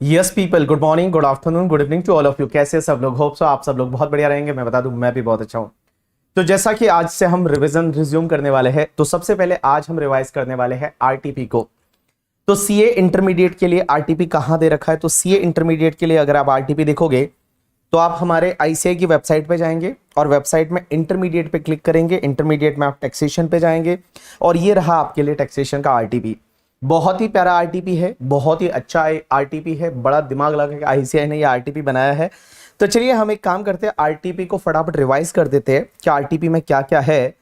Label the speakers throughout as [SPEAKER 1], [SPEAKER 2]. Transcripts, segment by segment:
[SPEAKER 1] Yes people, good morning, good afternoon, good evening to all of you. कैसे सब लोग? Hope so आप सब लोग बहुत बढ़िया रहेंगे। मैं बता दूं, मैं भी बहुत अच्छा हूं। तो जैसा कि आज से हम रिवीजन रिज्यूम करने वाले हैं, तो सबसे पहले आज हम रिवाइज करने वाले हैं आरटीपी को। तो सीए इंटरमीडिएट के लिए आरटीपी कहां दे रखा है? तो सीए इंटरमीडिएट के लिए अगर आप आरटीपी देखोगे तो आप हमारे आईसीआई की वेबसाइट पे जाएंगे और वेबसाइट में इंटरमीडिएट पे क्लिक करेंगे। इंटरमीडिएट में आप टैक्सेशन पे जाएंगे और ये रहा आपके लिए टैक्सेशन का आरटीपी। बहुत ही प्यारा आरटीपी है, बहुत ही अच्छा आरटीपी है, बड़ा दिमाग लगा के आईसीआई ने ये आरटीपी बनाया है। तो चलिए हम एक काम करते हैं, आरटीपी को फटाफट रिवाइज कर देते हैं कि आरटीपी में क्या क्या है।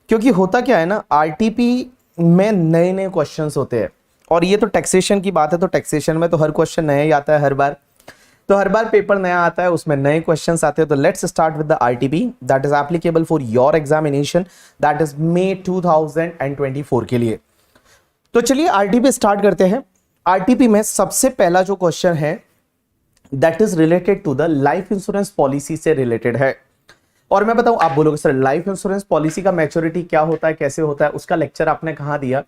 [SPEAKER 1] क्योंकि होता क्या है ना, आरटीपी में नए नए क्वेश्चंस होते हैं और ये तो टैक्सेशन की बात है, तो टैक्सेशन में तो हर क्वेश्चन नया ही आता है हर बार। तो हर बार पेपर नया आता है, उसमें नए क्वेश्चंस आते हैं। तो let's start with the RTP that is applicable for your examination, that is May 2024 के लिए। तो चलिए आरटीपी स्टार्ट करते हैं। आरटीपी में सबसे पहला जो क्वेश्चन है that is related to the life insurance policy से रिलेटेड है। और मैं बताऊं, आप बोलोगे सर लाइफ इंश्योरेंस पॉलिसी का मैच्योरिटी क्या होता है, कैसे होता है, उसका लेक्चर आपने कहां दिया?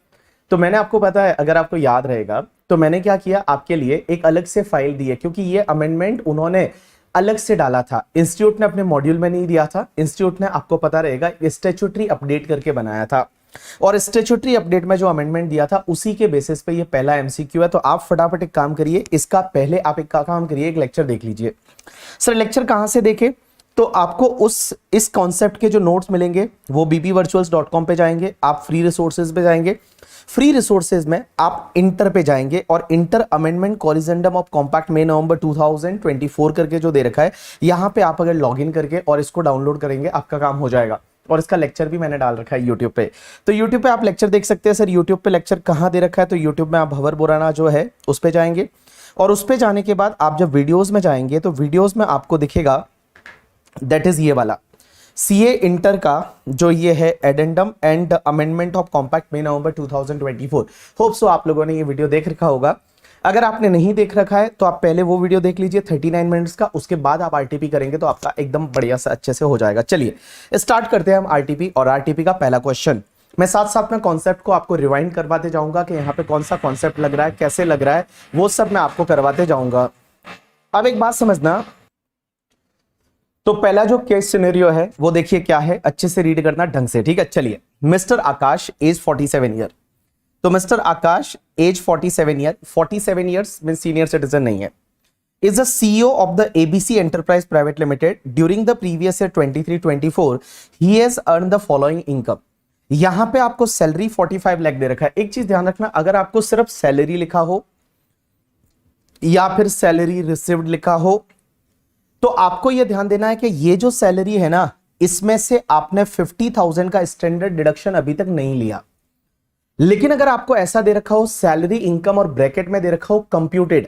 [SPEAKER 1] तो मैंने आपको पता है, अगर आपको याद रहेगा तो मैंने क्या किया, आपके लिए एक अलग से फाइल दी है, क्योंकि ये अमेंडमेंट उन्होंने अलग से डाला था। इंस्टीट्यूट ने अपने मॉड्यूल में नहीं दिया था। इंस्टीट्यूट ने, आपको पता रहेगा, स्टैट्यूटरी अपडेट करके बनाया था और स्टैट्यूटरी अपडेट में जो अमेंडमेंट दिया था उसी के बेसिस पे ये पहला एमसीक्यू है। तो आप फटाफट एक काम करिए, इसका पहले आप एक काम करिए, एक लेक्चर देख लीजिए। सर लेक्चर कहां से देखें? तो आपको इस कॉन्सेप्ट के जो नोट्स मिलेंगे वो bbvirtuals.com पे जाएंगे, आप फ्री रिसोर्सेज पे जाएंगे। फ्री रिसोर्सेज में आप इंटर पे जाएंगे और inter amendment corrigendum of compact May November 2024 करके जो दे रखा है, यहां पे आप अगर लॉगिन करके और इसको डाउनलोड करेंगे आपका काम हो जाएगा। और इसका लेक्चर भी मैंने डाल रखा है यूट्यूब पे। तो यूट्यूब पे आप लेक्चर देख सकते हैं। सर यूट्यूब पे लेक्चर कहां दे रखा है? तो यूट्यूब में आप भंवर बोराना जो है उस पे जाएंगे और उस पे जाने के बाद आप जब वीडियोस में जाएंगे तो वीडियोस में आपको दिखेगा दैट इज ये वाला सीए इंटर का जो ये है addendum and amendment of compact May November 2024। Hope so आप लोगों ने ये वीडियो देख रखा होगा। अगर आपने नहीं देख रखा है तो आप पहले वो वीडियो देख लीजिए 39 मिनट्स का, उसके बाद आप आरटीपी करेंगे तो आपका एकदम बढ़िया से अच्छे से हो जाएगा। चलिए स्टार्ट करते हैं हम आरटीपी। और आरटीपी का पहला क्वेश्चन, मैं साथ साथ में कॉन्सेप्ट को आपको रिवाइंड करवाते जाऊंगा कि यहाँ पे कौन सा कॉन्सेप्ट लग रहा है, कैसे लग रहा है, वो सब मैं आपको करवाते जाऊंगा। अब एक बात समझना, तो पहला जो केस सिनेरियो है वो देखिए क्या है, अच्छे से रीड करना ढंग से, ठीक है। चलिए, मिस्टर आकाश एज 47 ईयर। तो Mister Akash age 47 year, 47 years mean senior citizen नहीं है, is the CEO of the ABC enterprise private limited. During the previous year 23-24 he has earn the following income. यहां पे आपको सैलरी 45 लाख दे रखा है। एक चीज ध्यान रखना, अगर आपको सिर्फ सैलरी लिखा हो या फिर सैलरी रिसीव्ड लिखा हो तो आपको यह ध्यान देना है कि ये जो सैलरी है ना, इसमें से आपने 50,000 का स्टैंडर्ड डिडक्शन अभी तक नहीं लिया। लेकिन अगर आपको ऐसा दे रखा हो सैलरी इनकम और ब्रैकेट में दे रखा हो कंप्यूटेड,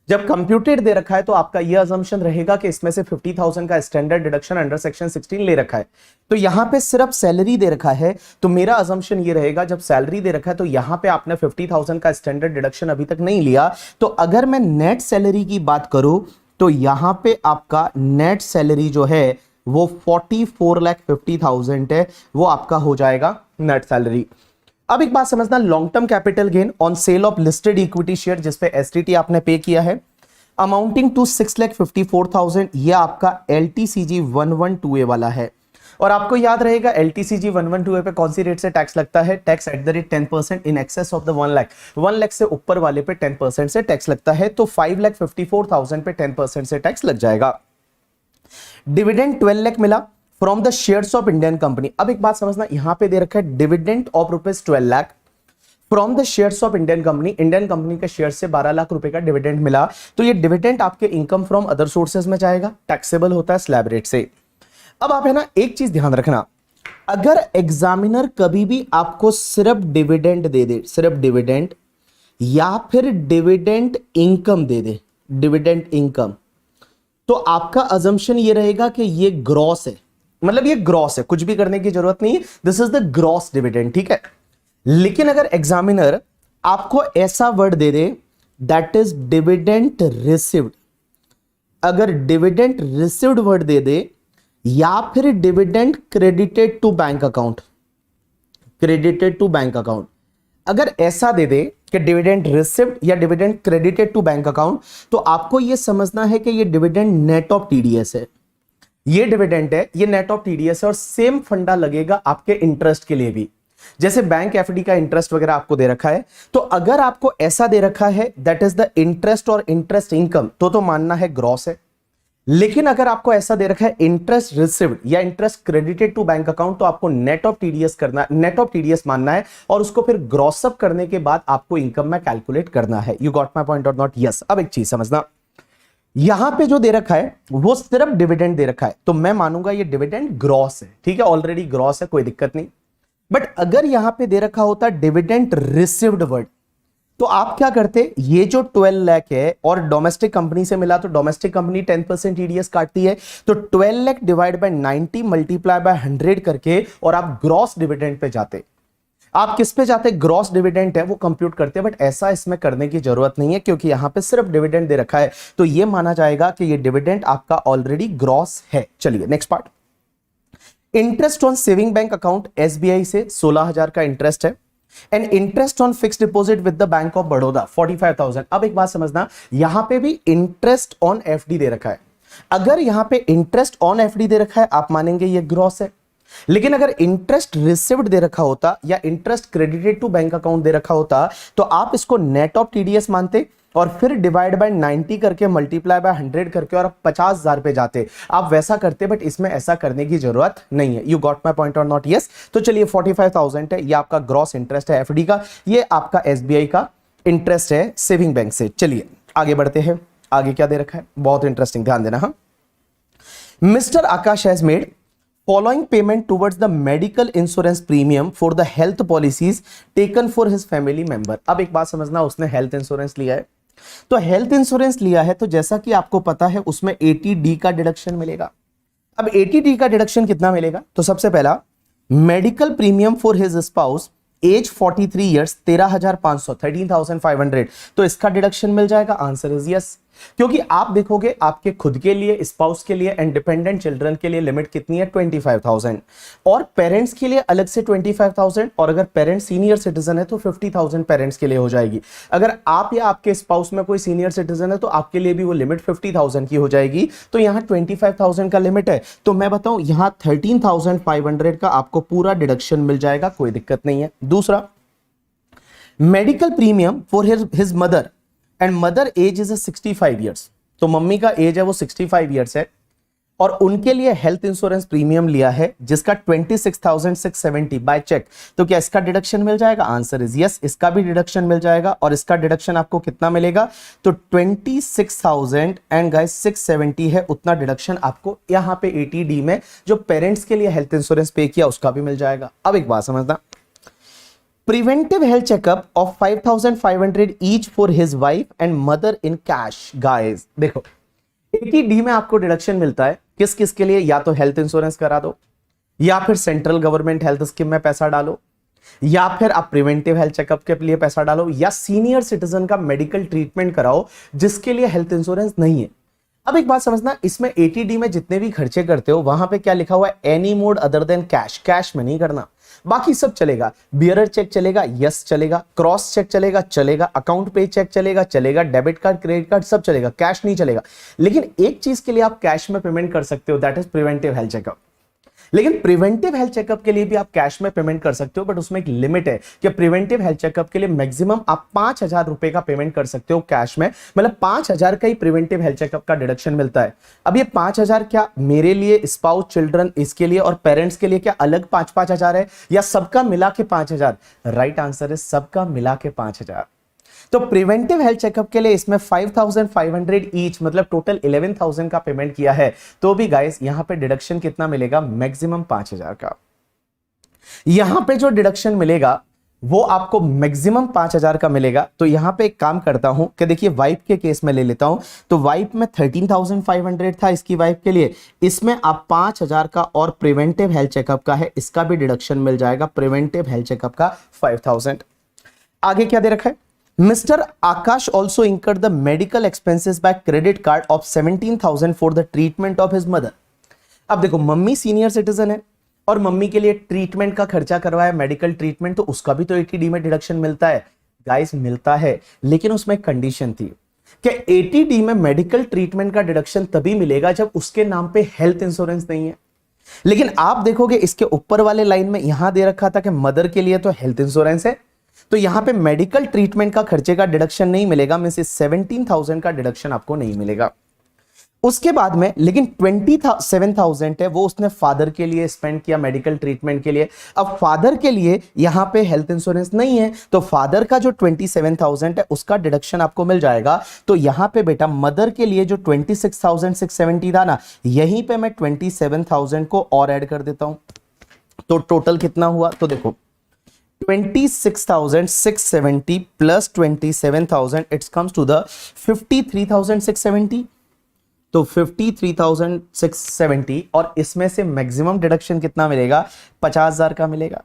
[SPEAKER 1] जब कंप्यूटेड दे रखा है तो आपका यह अजम्पशन रहेगा कि इसमें से 50,000 का स्टैंडर्ड डिडक्शन अंडर सेक्शन 16 ले रखा है। तो यहां पे सिर्फ सैलरी दे रखा है, तो मेरा अजम्पशन ये रहेगा जब सैलरी दे रखा है तो यहां पे आपने 50,000 का स्टैंडर्ड डिडक्शन अभी तक नहीं लिया। तो अगर मैं नेट सैलरी की बात करूं तो यहां पे आपका नेट सैलरी जो है वो 44,50,000 है, वो आपका हो जाएगा नेट सैलरी। अब एक बात समझना, long term capital gain on sale of listed equity share जिसपे एसटीटी आपने पे किया है अमाउंटिंग टू 6,54,000, ये आपका एलटीसीजी 112A वाला है। और आपको याद रहेगा एलटीसीजी 112A पे कौन सी रेट से टैक्स लगता है? Tax at the rate 10% in excess of the 1 lakh. 1 lakh से ऊपर वाले पे 10% से टैक्स लगता है, तो 5,54,000 पे 10% से टैक्स लग जाएगा। डिविडेंड 12 लाख मिला from the shares of Indian company. अब एक बात समझना, यहां पे दे रखा है dividend of ₹12 lakh from the shares of Indian company. Indian company के शेयर से 12 लाख रुपए का डिविडेंड मिला, तो ये डिविडेंड आपके इनकम फ्रॉम अदर सोर्सेज में जाएगा, टैक्सेबल होता है स्लैब रेट से। अब आप है ना एक चीज ध्यान रखना, अगर एग्जामिनर कभी भी आपको सिर्फ डिविडेंड दे दे, सिर्फ डिविडेंड या फिर डिविडेंड इनकम दे दे, डिविडेंड इनकम, तो आपका अजम्पशन ये रहेगा कि ये ग्रॉस है, मतलब ये ग्रॉस है, कुछ भी करने की जरूरत नहीं है, this is the gross dividend, ठीक है। लेकिन अगर एग्जामिनर आपको ऐसा वर्ड दे दे दैट इज डिविडेंड रिसीव्ड, अगर डिविडेंड रिसीव्ड वर्ड दे दे या फिर dividend credited to bank account, credited to bank account, अगर ऐसा दे दे कि डिविडेंड रिसिव्ड या dividend credited to bank account, तो आपको यह समझना है कि यह डिविडेंड नेट ऑफ टीडीएस है। ये डिविडेंड है, ये नेट ऑफ टीडीएस है, और सेम फंडा लगेगा आपके इंटरेस्ट के लिए भी। जैसे बैंक एफडी का इंटरेस्ट वगैरह आपको दे रखा है, तो अगर आपको ऐसा दे रखा है दैट इज द इंटरेस्ट और इंटरेस्ट इनकम, तो मानना है ग्रॉस है। लेकिन अगर आपको ऐसा दे रखा है इंटरेस्ट रिसीव्ड या interest credited to bank account, तो आपको नेट ऑफ टीडीएस करना, नेट ऑफ टीडीएस मानना है, और उसको फिर ग्रॉस अप करने के बाद आपको इनकम में कैलकुलेट करना है। यू गॉट माय पॉइंट और नॉट? यस। अब एक चीज समझना, यहां पे जो दे रखा है वो सिर्फ डिविडेंड दे रखा है, तो मैं मानूंगा ये डिविडेंड ग्रॉस है। ठीक है, ऑलरेडी ग्रॉस है, कोई दिक्कत नहीं। बट अगर यहां पे दे रखा होता डिविडेंड रिसीव्ड वर्ड, तो आप क्या करते, ये जो 12 लाख है और डोमेस्टिक कंपनी से मिला, तो डोमेस्टिक कंपनी 10% टीडीएस काटती है, तो 12 lakh divide by 90 multiply by 100 करके, और आप ग्रॉस डिविडेंड पे जाते। आप किस पे जाते? ग्रॉस डिविडेंड है वो कंप्यूट करते। बट ऐसा इसमें करने की जरूरत नहीं है, क्योंकि यहां पे सिर्फ डिविडेंड दे रखा है, तो ये माना जाएगा कि ये डिविडेंड आपका ऑलरेडी ग्रॉस है। चलिए next part. Interest on saving bank account SBI से 16,000 का इंटरेस्ट है, and interest on fix deposit with the bank of Baroda 45,000। अब एक बात समझना, यहां पे भी इंटरेस्ट ऑन एफडी दे रखा है। अगर यहां पे इंटरेस्ट ऑन एफडी दे रखा है, आप मानेंगे ये ग्रॉस है। लेकिन अगर इंटरेस्ट रिसीव्ड दे रखा होता या interest credited to bank account दे रखा होता, तो आप इसको नेट ऑफ टीडीएस मानते, और फिर डिवाइड बाय 90 करके, मल्टीप्लाई बाय 100 करके, और 50,000 पे जाते। आप वैसा करते, बट इसमें ऐसा करने की जरूरत नहीं है। यू गॉट माय पॉइंट और नॉट? यस। तो चलिए 45,000 है, ये आपका ग्रॉस इंटरेस्ट है एफडी का, ये आपका एसबीआई का इंटरेस्ट है सेविंग बैंक से। चलिए आगे बढ़ते हैं। आगे क्या दे रखा है, बहुत इंटरेस्टिंग, ध्यान देना। हाँ, mister Akash has made following payment towards the medical insurance premium for the health policies taken for his family member। अब एक बात समझना, उसने हेल्थ इंश्योरेंस लिया है, तो हेल्थ इंश्योरेंस लिया है, तो जैसा कि आपको पता है उसमें 80D का डिडक्शन मिलेगा। अब 80D का डिडक्शन कितना मिलेगा? तो सबसे पहला, medical premium for his spouse age 43 years 13,500 13,500, तो इसका डिडक्शन मिल जाएगा। आंसर इज यस, क्योंकि आप देखोगे आपके खुद के लिए, स्पाउस के लिए, एंड डिपेंडेंट चिल्ड्रन के लिए लिमिट कितनी है? 25,000, और पेरेंट्स के लिए अलग से 25,000, और अगर पेरेंट्स सीनियर सिटीजन है तो 50,000 पेरेंट्स के लिए हो जाएगी। अगर आप या आपके स्पाउस में कोई सीनियर सिटीजन है, तो आपके लिए भी वो लिमिट 50,000 की हो जाएगी। तो यहां 25,000 का लिमिट है, तो मैं बताऊं यहां 13,500 का आपको पूरा डिडक्शन मिल जाएगा, कोई दिक्कत नहीं है। दूसरा, medical premium for his mother and mother age is 65 years, तो मम्मी का एज है वो 65 ईयर्स है, और उनके लिए हेल्थ इंश्योरेंस प्रीमियम लिया है जिसका 26,670 बाय चेक, तो क्या इसका डिडक्शन मिल जाएगा? आंसर इज यस, इसका भी डिडक्शन मिल जाएगा। और इसका डिडक्शन आपको कितना मिलेगा? तो 26,000 एंड गाइस 670 है, उतना डिडक्शन आपको यहां पे 80D में जो पेरेंट्स के लिए हेल्थ इंश्योरेंस पे किया उसका भी मिल जाएगा। अब एक बात समझना, preventive health checkup of 5,500 each for his wife and mother in cash. Guys देखो, 80D में आपको डिडक्शन मिलता है किस किस के लिए? या तो हेल्थ इंश्योरेंस करा दो, या फिर सेंट्रल गवर्नमेंट हेल्थ स्कीम में पैसा डालो, या फिर आप प्रिवेंटिव हेल्थ चेकअप के लिए पैसा डालो, या सीनियर सिटीजन का मेडिकल ट्रीटमेंट कराओ जिसके लिए हेल्थ इंश्योरेंस नहीं है। अब एक बात समझना, इसमें 80D में जितने भी खर्चे करते हो वहां पे क्या लिखा हुआ है? Any mode other than cash, cash में नहीं करना, बाकी सब चलेगा। बियरर चेक चलेगा, यस चलेगा, क्रॉस चेक चलेगा, चलेगा, अकाउंट पे चेक चलेगा, चलेगा, डेबिट कार्ड, क्रेडिट कार्ड सब चलेगा, कैश नहीं चलेगा। लेकिन एक चीज के लिए आप कैश में पेमेंट कर सकते हो, that is preventive health checkup. लेकिन प्रिवेंटिव हेल्थ चेकअप के लिए भी आप कैश में पेमेंट कर सकते हो, बट उसमें एक लिमिट है कि प्रिवेंटिव हेल्थ चेकअप के लिए मैक्सिमम आप 5,000 रुपए का पेमेंट कर सकते हो कैश में, मतलब 5,000 का ही प्रिवेंटिव हेल्थ चेकअप का डिडक्शन मिलता है। अब ये 5,000 क्या मेरे लिए, स्पाउस, चिल्ड्रन, इसके लिए और पेरेंट्स के लिए क्या अलग 5,000 है, या सबका मिला के 5,000? राइट आंसर है सबका मिला के 5,000। तो प्रिवेंटिव हेल्थ चेकअप के लिए इसमें 5,500 ईच, मतलब टोटल 11,000 का पेमेंट किया है, तो भी गाइस यहां पे डिडक्शन कितना मिलेगा? मैक्सिमम 5,000 का। यहां पे जो डिडक्शन मिलेगा वो आपको मैक्सिमम 5,000 का मिलेगा। तो यहां पे एक काम करता हूं कि देखिए, वाइफ के केस में ले लेता हूं, तो वाइफ में 13,500 था इसकी वाइफ के लिए, इसमें आप 5,000 का और प्रिवेंटिव हेल्थ चेकअप का है, इसका भी डिडक्शन मिल जाएगा, प्रिवेंटिव हेल्थ चेकअप का 5,000। आगे क्या दे रखा है? Mr. Akash also incurred the medical expenses by credit card of 17,000 for the treatment of his mother। अब देखो, मम्मी सीनियर सिटीजन है, और मम्मी के लिए ट्रीटमेंट का खर्चा करवाया, मेडिकल ट्रीटमेंट, तो उसका भी तो 80D में डिडक्शन मिलता है। गाइस मिलता है, लेकिन उसमें एक कंडीशन थी कि 80D में मेडिकल ट्रीटमेंट का डिडक्शन तभी मिलेगा जब उसके नाम पे हेल्थ इंश्योरेंस नहीं है। लेकिन आप देखोगे इसके ऊपर वाले लाइन में यहां दे रखा था कि मदर के लिए तो हेल्थ इंश्योरेंस है, तो यहां पे मेडिकल ट्रीटमेंट का खर्चे का डिडक्शन नहीं मिलेगा, में से 17,000 का डिडक्शन आपको नहीं मिलेगा। उसके बाद में लेकिन 27,000 है वो उसने फादर के लिए स्पेंड किया मेडिकल ट्रीटमेंट के लिए। अब फादर के लिए यहां पे हेल्थ इंश्योरेंस नहीं है, तो फादर का जो 27,000 है उसका डिडक्शन आपको मिल जाएगा। तो यहां पे बेटा मदर के लिए जो 26,670 था ना, यहीं पे मैं 27,000 को और ऐड कर देता हूं, तो टोटल कितना हुआ, तो देखो 26,670 plus 27,000 it's comes to the 53,670, तो 53,670 और इसमें से मैक्सिमम डिडक्शन कितना मिलेगा, 50,000 का मिलेगा।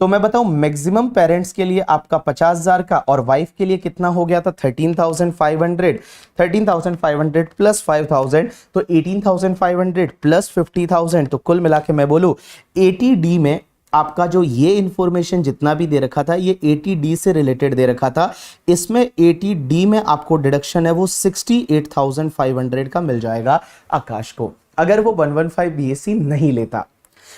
[SPEAKER 1] तो मैं बताऊं मैक्सिमम पेरेंट्स के लिए आपका 50,000 का, और वाइफ के लिए कितना हो गया था 13,500 प्लस 5,000 तो 18,500 प्लस 50,000, तो कुल मिला के मैं बोलूं 80D में आपका जो ये इंफॉर्मेशन जितना भी दे रखा था ये 80D से रिलेटेड दे रखा था। इसमें 80D में आपको डिडक्शन है वो 68,500 का मिल जाएगा आकाश को, अगर वो 115 BSc नहीं लेता।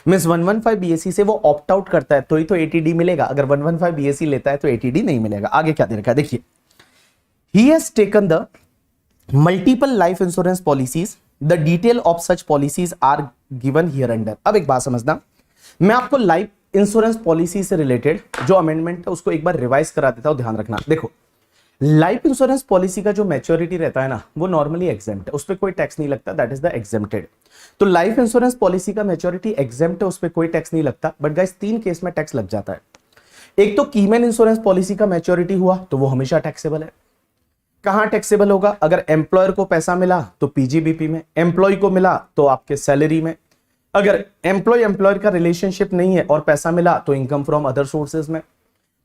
[SPEAKER 1] मींस 115 BSc से वो ऑप्ट आउट करता है तो ही तो 80D मिलेगा, अगर 115 BSc लेता है तो 80D नहीं मिलेगा। आगे क्या दे रखा है देखिए, he has taken the multiple life insurance policies, the detail of such policies are given here under. अब एक बात समझना, मैं आपको लाइफ इंश्योरेंस पॉलिसी से रिलेटेड जो अमेंडमेंट है उसको एक बार रिवाइज करा देता हूं, ध्यान रखना। देखो लाइफ इंश्योरेंस पॉलिसी का जो मैच्योरिटी रहता है ना वो नॉर्मली एग्जेम्प्ट है, उस पर कोई टैक्स नहीं लगता, दैट इज द एग्जेम्प्टेड। तो लाइफ इंश्योरेंस पॉलिसी का मैच्योरिटी एग्जेम्प्ट है, उस पर कोई टैक्स नहीं लगता, बट गाइस 3 केस में टैक्स लग जाता है। एक तो कीमैन इंश्योरेंस पॉलिसी का मैच्योरिटी हुआ तो वो हमेशा टैक्सेबल है। कहां टैक्सेबल होगा, अगर एम्प्लॉयर को पैसा मिला तो पीजीबीपी में, एम्प्लॉय को मिला तो आपके सैलरी में, अगर एम्प्लॉय एम्प्लॉयर का रिलेशनशिप नहीं है और पैसा मिला तो इनकम फ्रॉम अदर सोर्सेज में।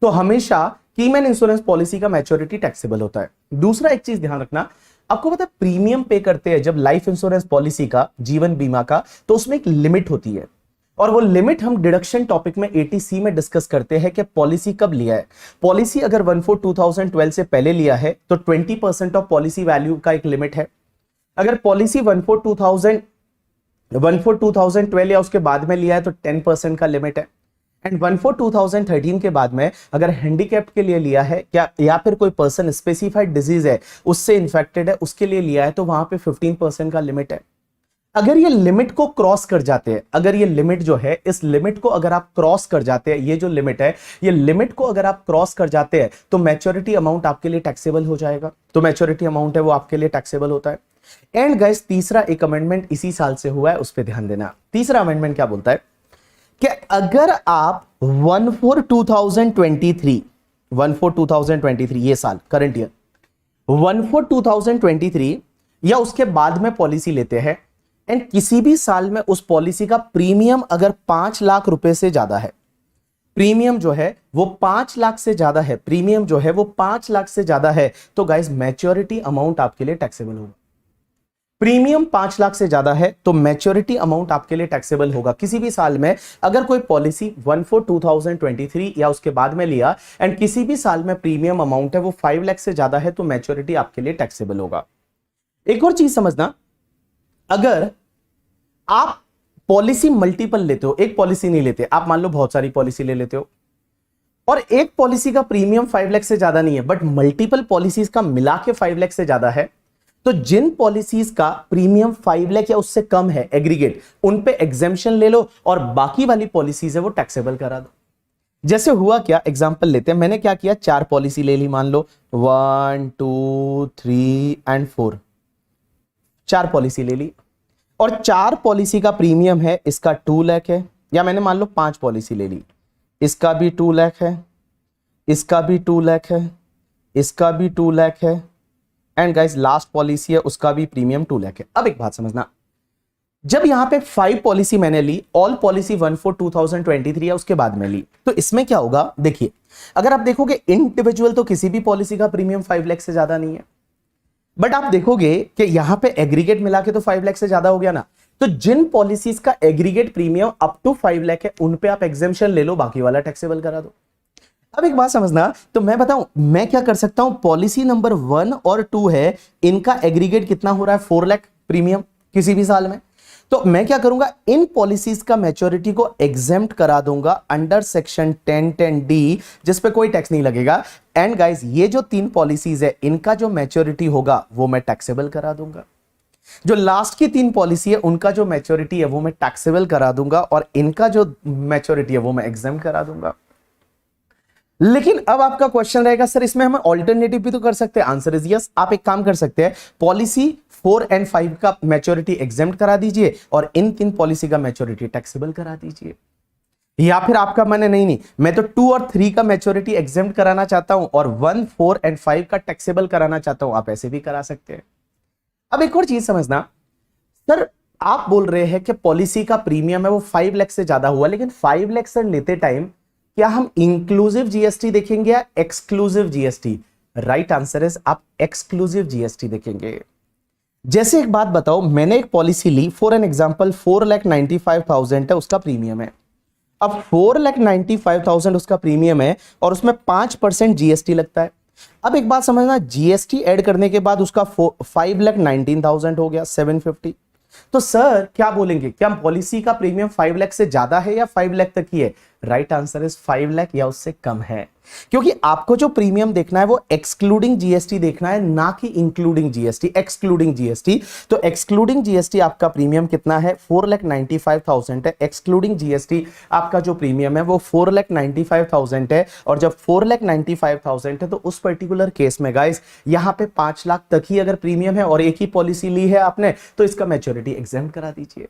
[SPEAKER 1] तो हमेशा कीमैन इंश्योरेंस पॉलिसी का मैच्योरिटी टैक्सेबल होता है। दूसरा एक चीज ध्यान रखना, आपको पता है प्रीमियम पे करते हैं जब लाइफ इंश्योरेंस पॉलिसी का, जीवन बीमा का, तो उसमें एक लिमिट होती है, और वो लिमिट हम डिडक्शन टॉपिक में 80C में डिस्कस करते हैं कि पॉलिसी कब लिया है। पॉलिसी अगर 14/2012 से पहले लिया है तो 20% ऑफ पॉलिसी वैल्यू का एक लिमिट है। अगर पॉलिसी 14/2012 या उसके बाद में लिया है तो 10% का लिमिट है। एंड 14/2013 के बाद में अगर हैंडीकैप्ड के लिए लिया है क्या, या फिर कोई पर्सन स्पेसिफाइड डिजीज है उससे इन्फेक्टेड है उसके लिए लिया है, तो वहां पे 15% का लिमिट है। अगर ये लिमिट को क्रॉस कर जाते हैं, अगर ये लिमिट जो है, इस लिमिट को अगर आप क्रॉस कर जाते हैं, ये जो लिमिट है, ये लिमिट को अगर आप क्रॉस कर जाते हैं तो मैच्योरिटी अमाउंट आपके लिए टैक्सेबल हो जाएगा। तो मैच्योरिटी अमाउंट है वो आपके लिए टैक्सेबल होता है। एंड गाइस तीसरा एक अमेंडमेंट इसी साल से हुआ है, उस पर ध्यान देना। तीसरा अमेंडमेंट क्या बोलता है कि अगर आप 1/4/2023 ये साल करंट ईयर 1/4/2023 या उसके बाद में पॉलिसी लेते हैं, एंड किसी भी साल में उस पॉलिसी का प्रीमियम अगर 5 लाख रुपए से ज्यादा है, प्रीमियम जो है वो 5 लाख से ज्यादा है, प्रीमियम जो है वो 5 लाख से ज्यादा है, तो गाइस मैच्योरिटी अमाउंट आपके लिए टैक्सेबल होगा। प्रीमियम 5 लाख से ज्यादा है तो मैच्योरिटी अमाउंट आपके लिए टैक्सेबल होगा किसी भी साल में। अगर कोई पॉलिसी 1/4/2023 या उसके बाद में लिया एंड किसी भी साल में प्रीमियम अमाउंट है वो 5 लाख से ज्यादा है तो मैच्योरिटी आपके लिए टैक्सेबल होगा। एक और चीज समझना, अगर आप पॉलिसी मल्टीपल लेते हो, एक पॉलिसी नहीं लेते, आप मान लो बहुत सारी पॉलिसी ले लेते हो और एक पॉलिसी का प्रीमियम 5 लाख से ज्यादा नहीं है बट मल्टीपल पॉलिसीज का मिला के 5 लाख से ज्यादा है, तो जिन पॉलिसीज का प्रीमियम 5 लाख या उससे कम है एग्रीगेट, उन पे एग्जेम्पशन ले लो और बाकी वाली पॉलिसीज है वो टैक्सेबल करा दो। जैसे हुआ क्या, एग्जांपल लेते हैं, मैंने क्या किया, 4 पॉलिसी ले ली, मान लो 1 2 3 एंड 4, 4 पॉलिसी ले ली और 4 पॉलिसी का प्रीमियम है इसका 2 लाख है, या मैंने मान लो 5 पॉलिसी ले ली, इसका भी 2 लाख है, इसका भी 2 लाख है, इसका भी 2 लाख है, एंड गाइस लास्ट पॉलिसी है उसका भी प्रीमियम 2 लाख है। अब एक बात समझना, जब यहां पे 5 पॉलिसी मैंने ली, ऑल पॉलिसी 1/4/2023 या उसके बाद में ली, तो इसमें क्या होगा, देखिए अगर आप देखोगे इंडिविजुअल तो किसी भी पॉलिसी का प्रीमियम 5 लाख से ज्यादा नहीं है, बट आप देखोगे कि यहां पे एग्रीगेट मिला के तो 5 लाख से ज्यादा हो गया ना, तो जिन पॉलिसीज का aggregate premium up to 5 lakh है उन पे आप एग्जेम्पशन ले लो, बाकी वाला टैक्सेबल करा दो। अब एक बात समझना, तो मैं बताऊं मैं क्या कर सकता हूं, पॉलिसी नंबर 1 और 2 है, इनका एग्रीगेट कितना हो रहा है 4 लाख प्रीमियम किसी भी साल में, तो मैं क्या करूंगा इन पॉलिसीज का मैच्योरिटी को एग्जेम्प्ट करा दूंगा अंडर सेक्शन 1010D, जिस पे कोई टैक्स नहीं लगेगा। एंड गाइस ये जो 3 पॉलिसीज है इनका जो मैच्योरिटी होगा वो मैं टैक्सेबल करा दूंगा। जो लास्ट की 3 पॉलिसी है उनका जो मैच्योरिटी है वो मैं टैक्सेबल करा दूंगा, और इनका जो मैच्योरिटी है वो मैं एग्जेम्प्ट करा दूंगा। लेकिन अब आपका क्वेश्चन रहेगा सर इसमें हम ऑल्टरनेटिव भी तो कर सकते हैं। आंसर इज यस, आप एक काम कर सकते हैं, पॉलिसी 4 एंड 5 का मैच्योरिटी एग्जेम्प्ट करा दीजिए और इन 3 पॉलिसी का मैच्योरिटी टैक्सेबल करा दीजिए। या फिर आपका माने नहीं मैं तो 2 और 3 का मैच्योरिटी एग्जेम्प्ट कराना चाहता हूं और 1, 4 एंड 5 का टैक्सेबल कराना चाहता हूं, आप ऐसे भी करा सकते हैं। अब एक और चीज समझना, सर आप बोल रहे हैं कि पॉलिसी का प्रीमियम है वो 5 लाख से ज्यादा हुआ, लेकिन 5 लाख सर लेते टाइम क्या हम इंक्लूसिव जीएसटी देखेंगे या एक्सक्लूसिव जीएसटी? राइट आंसर है आप एक्सक्लूसिव जीएसटी देखेंगे। जैसे एक बात बताओ, मैंने एक पॉलिसी ली फॉर एन एग्जांपल 4,95,000 है उसका प्रीमियम है। अब 4,95,000 उसका प्रीमियम है और उसमें 5% जीएसटी लगता है। अब एक बात समझना, जीएसटी ऐड करने के बाद उसका 5,19,000 हो गया 750। तो सर क्या बोलेंगे, क्या पॉलिसी का प्रीमियम 5 लाख से ज्यादा है या 5 लाख तक ही है? राइट आंसर इज 5 लाख या उससे कम है, क्योंकि आपको जो प्रीमियम देखना है वो एक्सक्लूडिंग जीएसटी देखना है, ना कि इंक्लूडिंग जीएसटी। एक्सक्लूडिंग जीएसटी, तो एक्सक्लूडिंग जीएसटी आपका प्रीमियम कितना है 4,95,000 है। एक्सक्लूडिंग जीएसटी आपका जो प्रीमियम है वो 4,95,000 है। और जब 4,95,000 है तो उस पर्टिकुलर केस में गाइस यहां पे 5 लाख तक ही अगर प्रीमियम है और एक ही पॉलिसी ली है आपने, तो इसका मैच्योरिटी एग्जेम्प्ट करा दीजिए।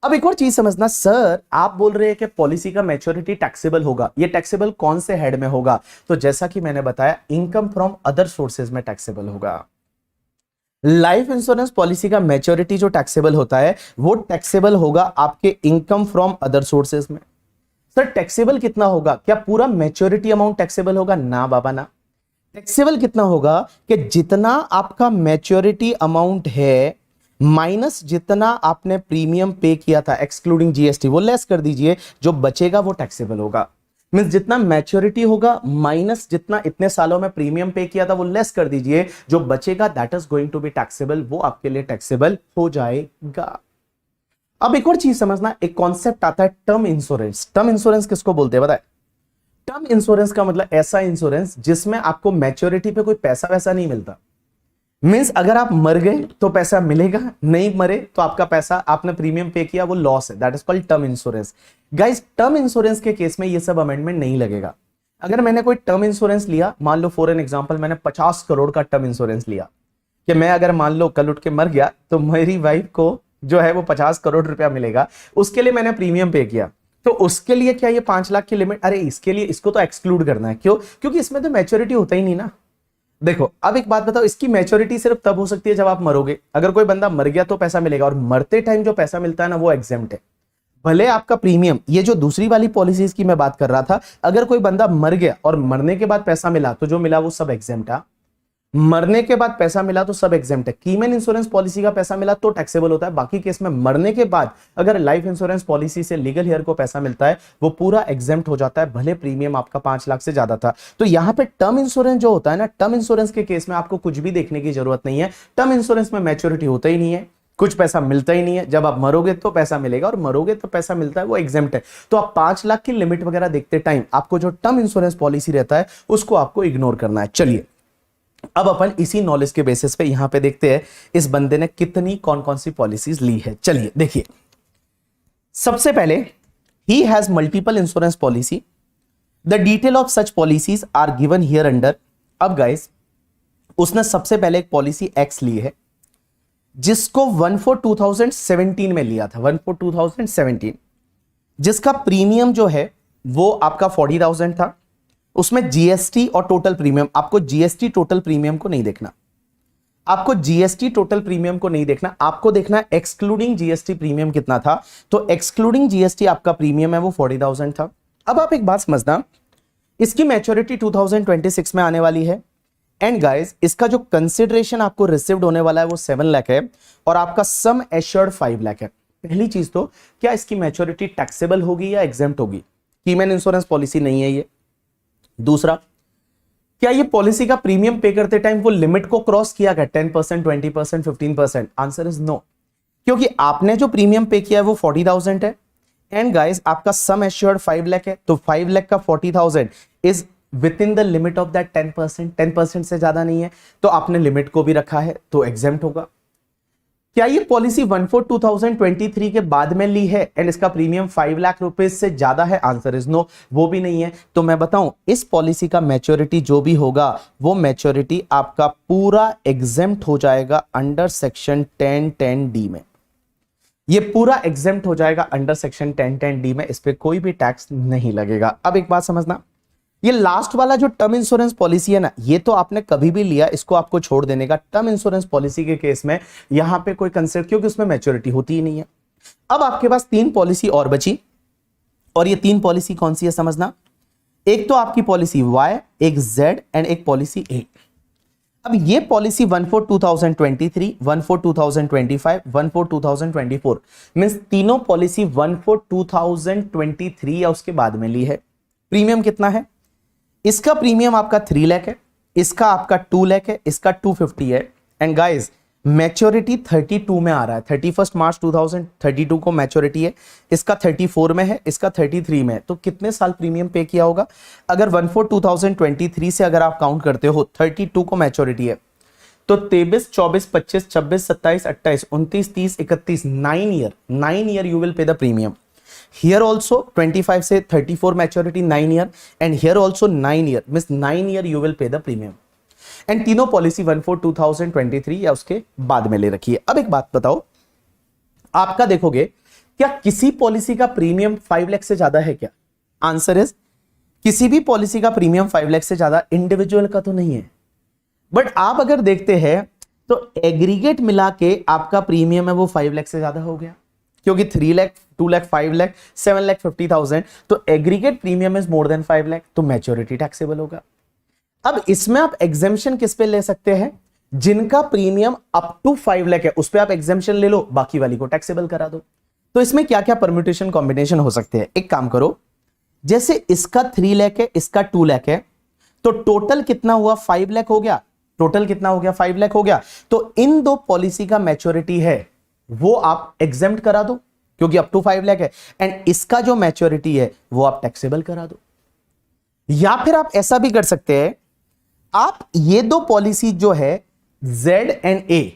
[SPEAKER 1] अब एक और चीज समझना, सर आप बोल रहे हैं कि पॉलिसी का मैच्योरिटी टैक्सेबल होगा, ये टैक्सेबल कौन से हेड में होगा? तो जैसा कि मैंने बताया इनकम फ्रॉम अदर सोर्सेज में टैक्सेबल होगा। लाइफ इंश्योरेंस पॉलिसी का मैच्योरिटी जो टैक्सेबल होता है वो टैक्सेबल होगा आपके इनकम फ्रॉम अदर सोर्सेज में। सर टैक्सेबल कितना होगा? क्या पूरा मैच्योरिटी अमाउंट टैक्सेबल होगा? ना बाबा ना। टैक्सेबल कितना होगा कि जितना आपका मैच्योरिटी अमाउंट है माइनस जितना आपने प्रीमियम पे किया था एक्सक्लूडिंग जीएसटी, वो लेस कर दीजिए, जो बचेगा वो टैक्सेबल होगा। मींस जितना मैच्योरिटी होगा माइनस जितना इतने सालों में प्रीमियम पे किया था वो लेस कर दीजिए, जो बचेगा that is going to be taxable, वो आपके लिए टैक्सेबल हो जाएगा। अब एक और चीज समझना, एक कॉन्सेप्ट आता है टर्म इंश्योरेंस। टर्म इंश्योरेंस किसको बोलते हैं बताए? टर्म इंश्योरेंस का मतलब ऐसा इंश्योरेंस जिसमें आपको मैच्योरिटी पे कोई पैसा वैसा नहीं मिलता। मींस अगर आप मर गए तो पैसा मिलेगा, नहीं मरे तो आपका पैसा आपने प्रीमियम पे किया वो लॉस है, that is called term insurance. Guys term insurance के केस में ये सब अमेंडमेंट नहीं लगेगा। अगर मैंने कोई टर्म इंश्योरेंस लिया, मान लो फॉर एन एग्जांपल मैंने 50 करोड़ का टर्म इंश्योरेंस लिया कि मैं अगर मान लो कल उठ के मर गया तो मेरी वाइफ को जो है वो 50 करोड़ रुपया मिलेगा, उसके लिए मैंने प्रीमियम पे किया, तो उसके लिए क्या ये 5 लाख की लिमिट? अरे इसके लिए इसको तो एक्सक्लूड करना है। क्यों? क्योंकि इसमें तो मैच्योरिटी होता ही नहीं ना। देखो अब एक बात बताओ, इसकी मैच्योरिटी सिर्फ तब हो सकती है जब आप मरोगे। अगर कोई बंदा मर गया तो पैसा मिलेगा, और मरते टाइम जो पैसा मिलता है ना वो एग्जेम्प्ट है। भले आपका प्रीमियम, ये जो दूसरी वाली पॉलिसीज की मैं बात कर रहा था, अगर कोई बंदा मर गया और मरने के बाद पैसा मिला तो जो मिला वो सब एग्जेम्प्ट है। मरने के बाद पैसा मिला तो सब एग्जेम्प्ट है। कीमैन इंश्योरेंस पॉलिसी का पैसा मिला तो टैक्सेबल होता है, बाकी केस में मरने के बाद अगर लाइफ इंश्योरेंस पॉलिसी से लीगल हेयर को पैसा मिलता है वो पूरा एग्जेम्प्ट हो जाता है, भले प्रीमियम आपका 5 लाख से ज्यादा था। तो यहां पे टर्म इंश्योरेंस जो होता है ना, टर्म इंश्योरेंस के केस में आपको कुछ भी देखने की जरूरत नहीं है। टर्म इंश्योरेंस में मैच्योरिटी होता ही नहीं है, कुछ पैसा मिलता ही नहीं है। जब आप मरोगे तो पैसा मिलेगा और मरोगे तो पैसा मिलता है, वो एग्जेम्प्ट है। तो आप 5 लाख की लिमिट वगैरह देखते टाइम आपको जो टर्म इंश्योरेंस पॉलिसी रहता है उसको आपको इग्नोर करना है। चलिए अब अपन इसी नॉलेज के बेसिस पे यहां पे देखते हैं इस बंदे ने कितनी कौन कौन सी पॉलिसीज ली है। चलिए देखिए, सबसे पहले he has multiple insurance policy, the detail of such policies are given here under. अब गाइस उसने सबसे पहले एक पॉलिसी एक्स ली है जिसको 1/4/2017 में लिया था, 1/4/2017, जिसका प्रीमियम जो है वो आपका 40,000 था। उसमें जीएसटी और टोटल प्रीमियम, आपको जीएसटी टोटल प्रीमियम को नहीं देखना, आपको जीएसटी टोटल प्रीमियम को नहीं देखना, आपको देखना है एक्सक्लूडिंग जीएसटी प्रीमियम कितना था। तो एक्सक्लूडिंग जीएसटी आपका प्रीमियम है वो 40,000 था। अब आप एक बात समझना, इसकी मैच्योरिटी 2026 में आने वाली है। एंड गाइस इसका जो कंसिडरेशन आपको रिसीव्ड होने वाला है वो 7 लाख है और आपका सम एश्योर्ड 5 लाख है। पहली चीज तो क्या इसकी मैच्योरिटी टैक्सेबल होगी या एग्जेम्प्ट होगी? कीमैन इंश्योरेंस पॉलिसी नहीं है ये। दूसरा, क्या ये पॉलिसी का प्रीमियम पे करते टाइम वो लिमिट को क्रॉस किया गया 10%, 20%, 15%? आंसर इज नो, क्योंकि आपने जो प्रीमियम पे किया है वो 40,000 है एंड गाइस आपका सम एश्योर्ड 5 लाख है, तो 5 लाख का 40,000 is with in the limit of that 10%, 10% से ज्यादा नहीं है, तो आपने लिमिट को भी रखा है तो एग्जेम्प्ट होगा। क्या ये पॉलिसी 1/4/2023 के बाद में ली है एंड इसका प्रीमियम 5 लाख रुपए से ज्यादा है? आंसर इज नो, वो भी नहीं है। तो मैं बताऊं इस पॉलिसी का मैच्योरिटी जो भी होगा वो मैच्योरिटी आपका पूरा एग्जेम्प्ट हो जाएगा अंडर सेक्शन 1010D में। ये पूरा एग्जेम्प्ट हो जाएगा अंडर सेक्शन 1010D में, इस पे कोई भी टैक्स नहीं लगेगा। अब एक बात समझना, ये लास्ट वाला जो टर्म इंश्योरेंस पॉलिसी है ना, ये तो आपने कभी भी लिया, इसको आपको छोड़ देने का। टर्म इंश्योरेंस पॉलिसी के केस में यहां पे कोई कंसेप्ट, क्योंकि उसमें मैच्योरिटी होती ही नहीं है। अब आपके पास 3 पॉलिसी और बची और ये 3 पॉलिसी कौन सी है समझना। एक तो आपकी पॉलिसी Y, एक Z एंड एक पॉलिसी A। अब ये पॉलिसी 1/4/2023, 1/4/2025, 1/4/2024 मींस तीनों पॉलिसी 1/4/2023 या उसके बाद में ली है। प्रीमियम कितना है? इसका प्रीमियम आपका 3 लाख है, इसका आपका 2 लाख है, इसका 250 है एंड गाइस मैच्योरिटी 32 में आ रहा है। 31 मार्च 2032 को मैच्योरिटी है, इसका 34 में है, इसका 33 में है। तो कितने साल प्रीमियम पे किया होगा? अगर 1/4/2023 से अगर आप काउंट करते हो 32 को मैच्योरिटी है तो 23, 24, 25, 26, 27, 28, 29, 30, 31 9 year you will pay the premium. Here also 25 से 34 maturity 9 year and here also 9 year means 9 year you will pay the premium and तीनों पॉलिसी 1/4/2023 या उसके बाद में ले रखी है। अब एक बात बताओ, आपका देखोगे क्या किसी पॉलिसी का प्रीमियम 5 लाख से ज्यादा है क्या? आंसर इज किसी भी पॉलिसी का प्रीमियम 5 लाख से ज्यादा इंडिविजुअल का तो नहीं है, बट आप अगर देखते हैं तो एग्रीगेट मिला के आपका प्रीमियम है वो 5 लाख से ज्यादा हो गया, क्योंकि 3 लाख, 2 लाख, 5 लाख, 7,50,000, तो aggregate premium is more than 5 lakh, तो मैच्योरिटी टैक्सेबल होगा। अब इसमें आप एग्जेम्पशन किस पे ले सकते हैं? जिनका प्रीमियम अप टू 5 लाख है उस पे आप एग्जेम्पशन ले लो, बाकी वाली को टैक्सेबल करा दो। तो इसमें क्या क्या परम्यूटेशन कॉम्बिनेशन हो सकते हैं? एक काम करो, जैसे इसका 3 लाख है, इसका 2 लाख है, तो टोटल कितना हुआ? 5 लाख हो गया। टोटल कितना हो गया? 5 लाख हो गया। तो इन दो पॉलिसी का मैच्योरिटी है वो आप एग्जेम्प्ट करा दो क्योंकि अप टू 5 लाख है, एंड इसका जो मैच्योरिटी है वो आप टैक्सेबल करा दो। या फिर आप ऐसा भी कर सकते हैं, आप ये दो पॉलिसी जो है Z एंड A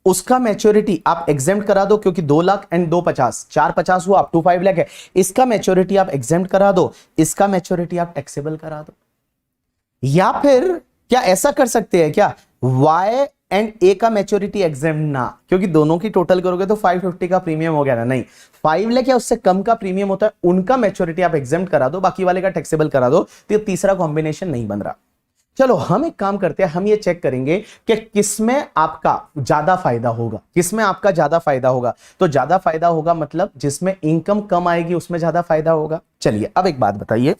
[SPEAKER 1] उसका मैच्योरिटी आप एग्जेम्प्ट करा दो, क्योंकि 2 लाख एंड 2 50, 4 50 हुआ, अप टू 5 लाख है। इसका मैच्योरिटी आप एग्जेम्प्ट करा दो, इसका मैच्योरिटी आप टैक्सेबल करा दो। या फिर क्या ऐसा कर सकते हैं क्या, Y एंड A का मैच्योरिटी एग्जेम्प्ट ना, क्योंकि दोनों की टोटल करोगे तो 550 का प्रीमियम हो गया ना। नहीं, 5 लाख या उससे कम का प्रीमियम होता है, उनका मैच्योरिटी आप एग्जेम्प्ट करा दो, बाकी वाले का टैक्सेबल करा दो, तो ये तीसरा कॉम्बिनेशन नहीं बन रहा। चलो हम एक काम करते हैं, हम ये चेक करेंगे कि किसमें आपका ज्यादा फायदा होगा, किसमें आपका ज्यादा फायदा होगा। तो ज्यादा फायदा होगा मतलब जिसमें इनकम कम आएगी उसमें ज्यादा फायदा होगा। चलिए अब एक बात बताइए,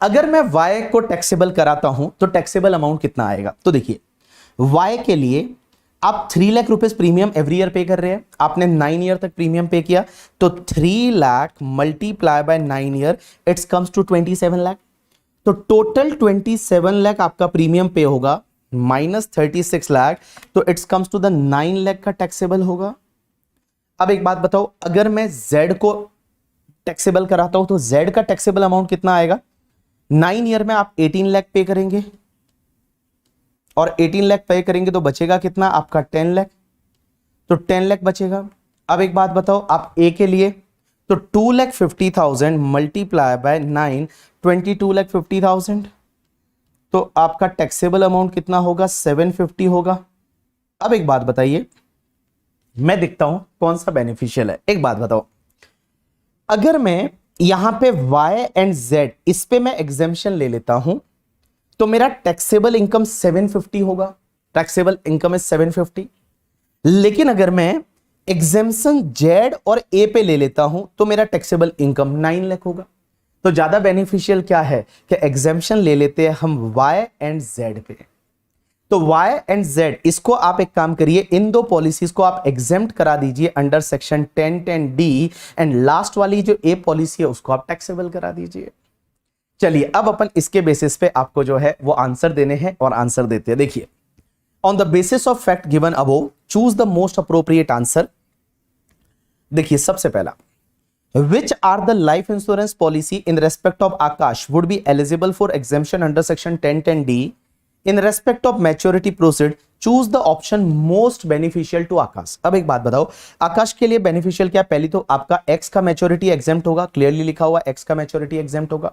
[SPEAKER 1] अगर मैं Y को टैक्सेबल कराता हूं तो टैक्सेबल अमाउंट कितना आएगा? तो देखिए Y के लिए आप 3 lakh rupees premium every year पे कर रहे हैं, आपने 9 ईयर तक प्रीमियम पे किया, तो 3 lakh multiply by 9 year it's comes to 27 lakh. तो टोटल 27 लाख आपका प्रीमियम पे होगा माइनस 36 लाख, तो it's comes to the 9 lakh का टैक्सेबल होगा। अब एक बात बताओ, अगर मैं Z को टैक्सेबल कराता हूं तो Z का टैक्सेबल अमाउंट कितना आएगा? 9 ईयर में आप 18 लाख पे करेंगे और 18 लाख पे करेंगे तो बचेगा कितना आपका? 10 लाख, तो 10 लाख बचेगा। अब एक बात बताओ, आप A के लिए तो 2,50,000 मल्टीप्लाई बाय 9 22,50,000, तो आपका टैक्सेबल अमाउंट कितना होगा? 750 होगा। अब एक बात बताइए, मैं देखता हूं कौन सा बेनिफिशियल है। एक बात बताओ, अगर मैं यहां पे Y एंड Z इस पे मैं एग्जेम्पशन ले लेता हूं तो मेरा टैक्सेबल इनकम 750 होगा, टैक्सेबल इनकम है 750। लेकिन अगर मैं एग्जेम्पशन Z और A पे ले लेता हूं तो मेरा टैक्सेबल इनकम 9 लाख होगा। तो ज्यादा बेनिफिशियल क्या है कि एग्जेम्पशन ले लेते हैं हम Y एंड Z पे, तो y एंड z इसको आप एक काम करिए, इन दो पॉलिसीज को आप एग्जेम्प्ट करा दीजिए under section 1010D, and last वाली जो ए पॉलिसी है उसको आप टैक्सेबल करा दीजिए। चलिए अब अपन इसके बेसिस पे आपको जो है वो आंसर देने हैं और आंसर देते हैं। देखिए, on the basis of fact given above choose the most appropriate answer. देखिए सबसे पहला, which are the life insurance policy in respect of Akash would be eligible for exemption under section 1010D in respect of maturity proceed, choose the option most beneficial to Akash। अब एक बात बताओ, आकाश के लिए beneficial क्या? पहली तो आपका X का मैच्योरिटी एग्जेम्प्ट होगा, क्लियरली लिखा हुआ X का मैच्योरिटी एग्जेम्प्ट होगा।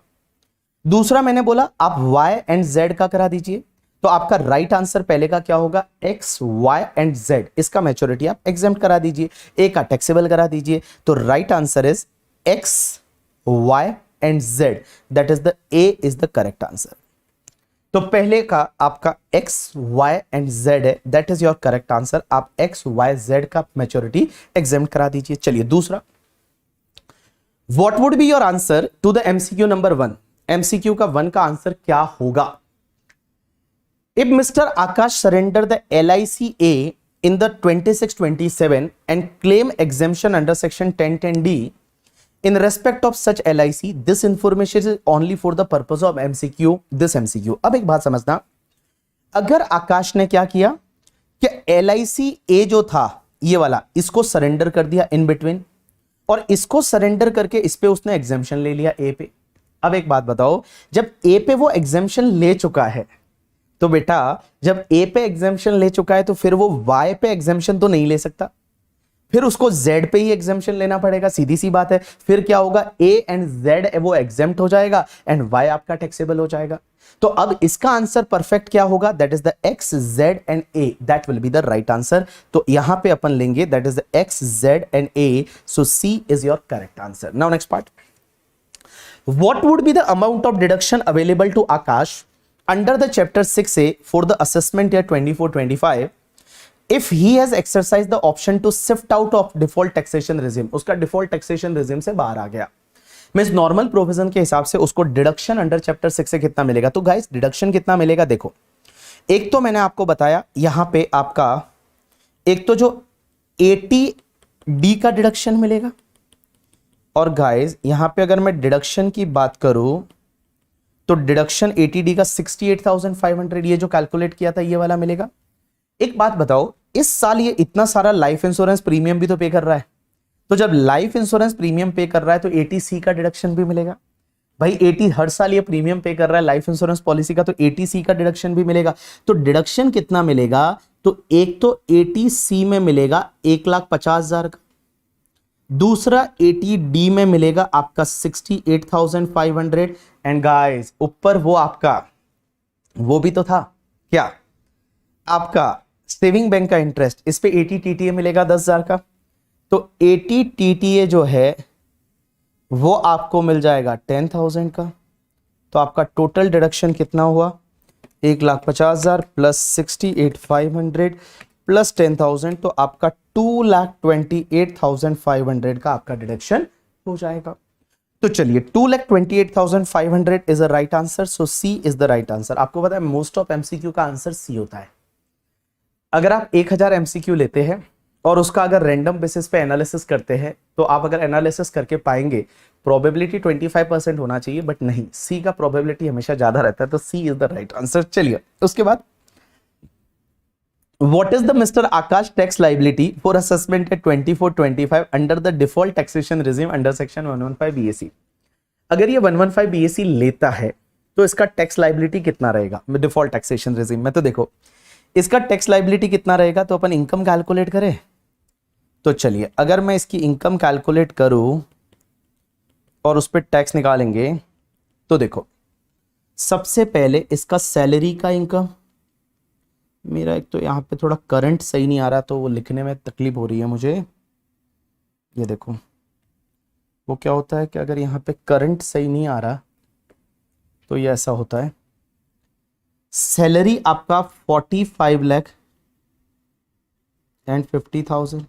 [SPEAKER 1] दूसरा मैंने बोला आप Y एंड Z का करा दीजिए, तो आपका राइट आंसर पहले का क्या होगा? X, Y एंड Z, इसका मैच्योरिटी आप एग्जेम्प्ट करा दीजिए, ए का टैक्सेबल करा दीजिए। तो right answer is X, Y and Z, that is the A is the correct answer. तो पहले का आपका X, Y एंड Z है, that is your correct answer. आप X, Y, Z का मैच्योरिटी एग्जेम्प्ट करा दीजिए। चलिए दूसरा, what would be your answer to the MCQ number 1? MCQ का 1 का आंसर क्या होगा? If Mr. Akash surrender the LICA in the 2627 and claim exemption under section 1010D in respect of such LIC, this information is only for the purpose of MCQ, this MCQ। अब एक बात समझना, अगर आकाश ने क्या किया कि LICA जो था ये वाला, इसको सरेंडर कर दिया इन बिटवीन, और इसको सरेंडर करके इस पे उसने एग्जेम्पशन ले लिया ए पे। अब एक बात बताओ, जब ए पे वो एग्जेम्पशन ले चुका है, तो बेटा जब ए पे एग्जेम्पशन ले चुका है तो फिर वो वाई पे एग्जेम्पशन तो नहीं ले सकता, फिर उसको जेड पे ही एग्जेम्पशन लेना पड़ेगा, सीधी सी बात है। फिर क्या होगा, ए एंड जेड वो एग्जेम्प्ट हो जाएगा एंड वाई आपका टैक्सेबल हो जाएगा। तो अब इसका आंसर परफेक्ट क्या होगा? That is the X, Z and A, that will be the right answer. तो यहां पे अपन लेंगे that is the X, Z and A, so C is your correct answer. Now next part, what would be the amount of deduction available to Akash under the chapter 6A for the assessment year 24-25 if he has exercised the option to shift out of default taxation regime, उसका default taxation regime से बाहर आ गया, means normal provision के हिसाब से उसको deduction under chapter 6 से कितना मिलेगा? तो गाइस डिडक्शन कितना मिलेगा देखो, एक तो मैंने आपको बताया यहां पे आपका एक तो जो 80D का डिडक्शन मिलेगा, और गाइस यहां पे अगर मैं डिडक्शन की बात करूं तो डिडक्शन 80D का 68,500 ये जो कैलकुलेट किया था ये वाला मिलेगा। एक बात बताओ, इस साल ये इतना सारा लाइफ इंश्योरेंस प्रीमियम भी तो पे कर रहा है, तो जब लाइफ इंश्योरेंस प्रीमियम पे कर रहा है तो 80C का डिडक्शन भी मिलेगा। भाई 80 हर साल ये प्रीमियम पे कर रहा है लाइफ इंश्योरेंस पॉलिसी का, तो 80C का डिडक्शन भी मिलेगा। तो डिडक्शन कितना मिलेगा? तो एक तो 80C में मिलेगा 1,50,000 का, दूसरा 80D में मिलेगा आपका 68,500, एंड गाइस ऊपर वो आपका वो भी तो था क्या, आपका सेविंग बैंक का इंटरेस्ट, इस पे 80 TTA मिलेगा 10,000 का। तो 80 TTA जो है वो आपको मिल जाएगा 10,000 का। तो आपका टोटल डिडक्शन कितना हुआ? 1,50,000 प्लस 68,500 प्लस 10,000, तो आपका 2,28,500 का आपका डिडक्शन हो जाएगा। तो चलिए 2,28,500 is the right answer, so C is the right answer. आपको पता है मोस्ट ऑफ एमसीक्यू का आंसर सी होता है। अगर आप 1000 एमसीक्यू लेते हैं और उसका अगर रैंडम बेसिस पे एनालिसिस करते हैं, तो आप अगर एनालिसिस करके पाएंगे प्रोबेबिलिटी 25% होना चाहिए, बट नहीं, सी का प्रोबेबिलिटी हमेशा ज्यादा रहता है, तो सी इज द राइट आंसर। चलिए उसके बाद, What is the Mr. Akash tax liability for assessment at 24-25 under the default taxation regime under section 115 BAC? अगर ये 115 BAC लेता है तो इसका टैक्स लाइबिलिटी कितना रहेगा डिफॉल्ट टैक्सेशन रेजिम में? तो देखो इसका टैक्स लाइबिलिटी कितना रहेगा, तो अपन इनकम कैलकुलेट करें। तो चलिए अगर मैं इसकी इनकम कैलकुलेट करूं और उस पर टैक्स निकालेंगे, तो देखो सबसे पहले इसका सैलरी का इनकम, मेरा एक तो यहाँ पे थोड़ा करंट सही नहीं आ रहा तो वो लिखने में तकलीफ हो रही है मुझे। ये देखो वो क्या होता है कि अगर यहाँ पे करंट सही नहीं आ रहा तो ये ऐसा होता है। सैलरी आपका 45,50,000,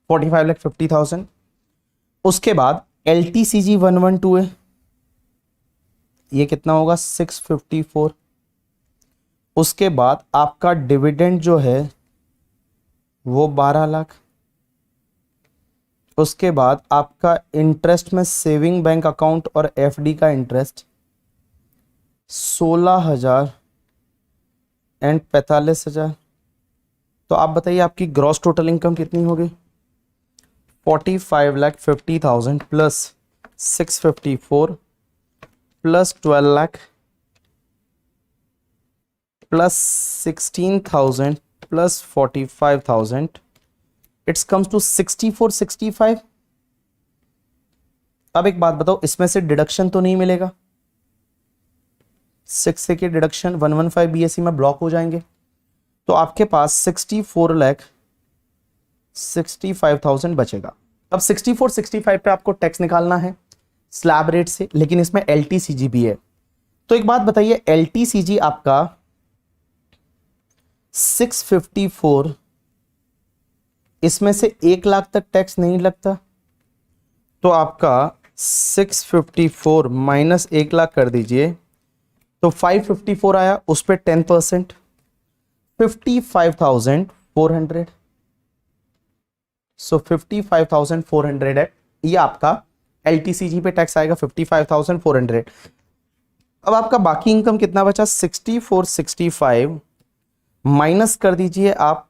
[SPEAKER 1] 45,50,000। उसके बाद LTCG 112 है, ये कितना होगा 654। उसके बाद आपका डिविडेंड जो है वो 12 लाख। उसके बाद आपका इंटरेस्ट में सेविंग बैंक अकाउंट और एफडी का इंटरेस्ट 16,000 एंड 45,000। तो आप बताइए आपकी ग्रॉस टोटल इनकम कितनी होगी? 45,50,000 plus 654 plus 12 lakh plus 16,000 plus 45,000, it's comes to 6465। अब एक बात बताओ, इसमें से डिडक्शन तो नहीं मिलेगा? 6 से के डिडक्शन 115 बीएससी में ब्लॉक हो जाएंगे। तो आपके पास 64,65,000 बचेगा। अब 6465 पे आपको टैक्स निकालना है स्लैब रेट से, लेकिन इसमें एलटीसीजी भी है। तो एक बात बताइए, एलटीसीजी आपका 654, इसमें से 1 लाख तक टैक्स नहीं लगता, तो आपका 654 माइनस 1 लाख कर दीजिए, तो 554 आया, उस पर 10%, 55,400। सो 55,400 है, ये आपका एलटीसीजी पे टैक्स आएगा 55,400। अब आपका बाकी इनकम कितना बचा? 6465 माइनस कर दीजिए आप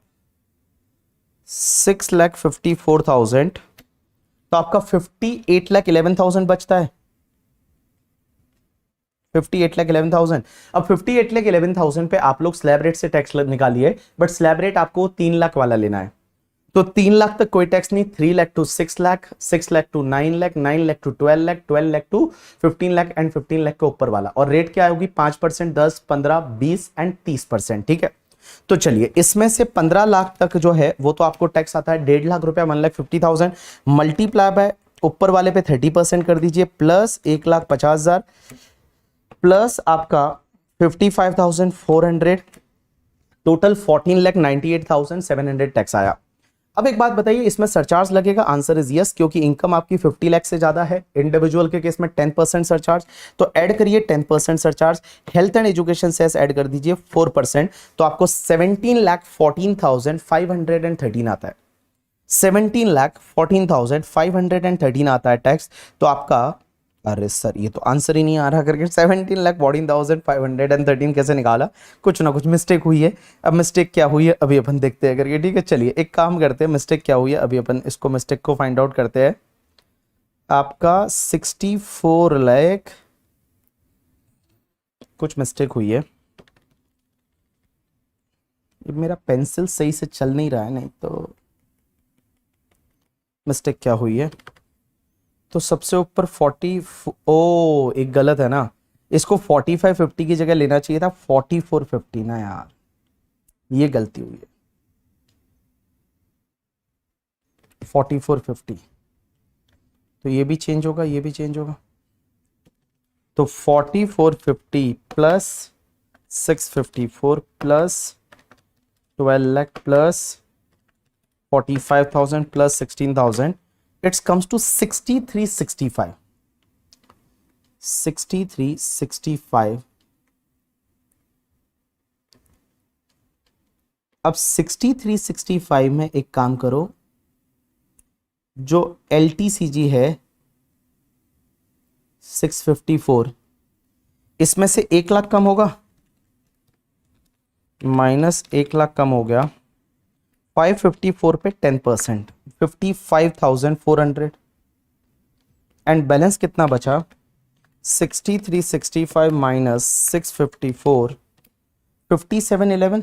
[SPEAKER 1] 6,54,000, तो आपका 58,11,000 बचता है। 58,11,000। अब 58,11,000 पे आप लोग स्लैब रेट से टैक्स निकालिए, बट स्लैब रेट आपको 3 लाख वाला लेना है। तो 3 लाख तक कोई टैक्स नहीं, 3 lakh to 6 lakh, 6 lakh to 9 lakh, 9 lakh to 12 lakh, 12 lakh to 15 lakh and 15 lakh के ऊपर वाला। और रेट क्या होगी? 5%, 10, 15, 20 एंड 30%। ठीक है, तो चलिए इसमें से 15 लाख तक जो है वो तो आपको टैक्स आता है 1.5 लाख रुपया, 1,50,000 मल्टीप्लाई बाय ऊपर वाले पे 30% कर दीजिए, प्लस 1,50,000 प्लस आपका 55,400, टोटल 14,98,700 टैक्स आया। अब एक बात बताइए, इसमें सरचार्ज लगेगा? आंसर इज यस, क्योंकि इनकम आपकी 50 लाख से ज्यादा है। इंडिविजुअल के केस में 10% सरचार्ज, तो ऐड करिए 10% surcharge. Health and education cess add कर दीजिए 4%, तो आपको 17,14,513 आता है। 17,14,513 आता है टैक्स। तो आपका, अरे सर ये तो आंसर ही नहीं आ रहा करके 17,14,513 कैसे निकाला? कुछ ना कुछ मिस्टेक हुई है। अब मिस्टेक क्या हुई है अभी अपन देखते हैं करके। ठीक है, चलिए एक काम करते हैं, मिस्टेक क्या हुई है अभी अपन इसको मिस्टेक को फाइंड आउट करते हैं। आपका 64 लाख कुछ मिस्टेक हुई है। मेरा पेंसिल सही से चल नहीं रहा है, नहीं तो मिस्टेक क्या हुई है? तो सबसे ऊपर 40, ओ एक गलत है ना, इसको 4550 की जगह लेना चाहिए था 4450 ना यार, ये गलती हुई है। 4450, तो ये भी चेंज होगा, ये भी चेंज होगा। तो 4450 plus 654 plus 12 lakh plus 45,000 plus 16,000, it comes to 6365। 6365। अब 6365 में एक काम करो, जो LTCG है 654, इसमें से 1 लाख कम होगा, माइनस 1 लाख कम हो गया, 554 पे 10%, 55,400 एंड बैलेंस कितना बचा? 6365 माइनस 654, 5711।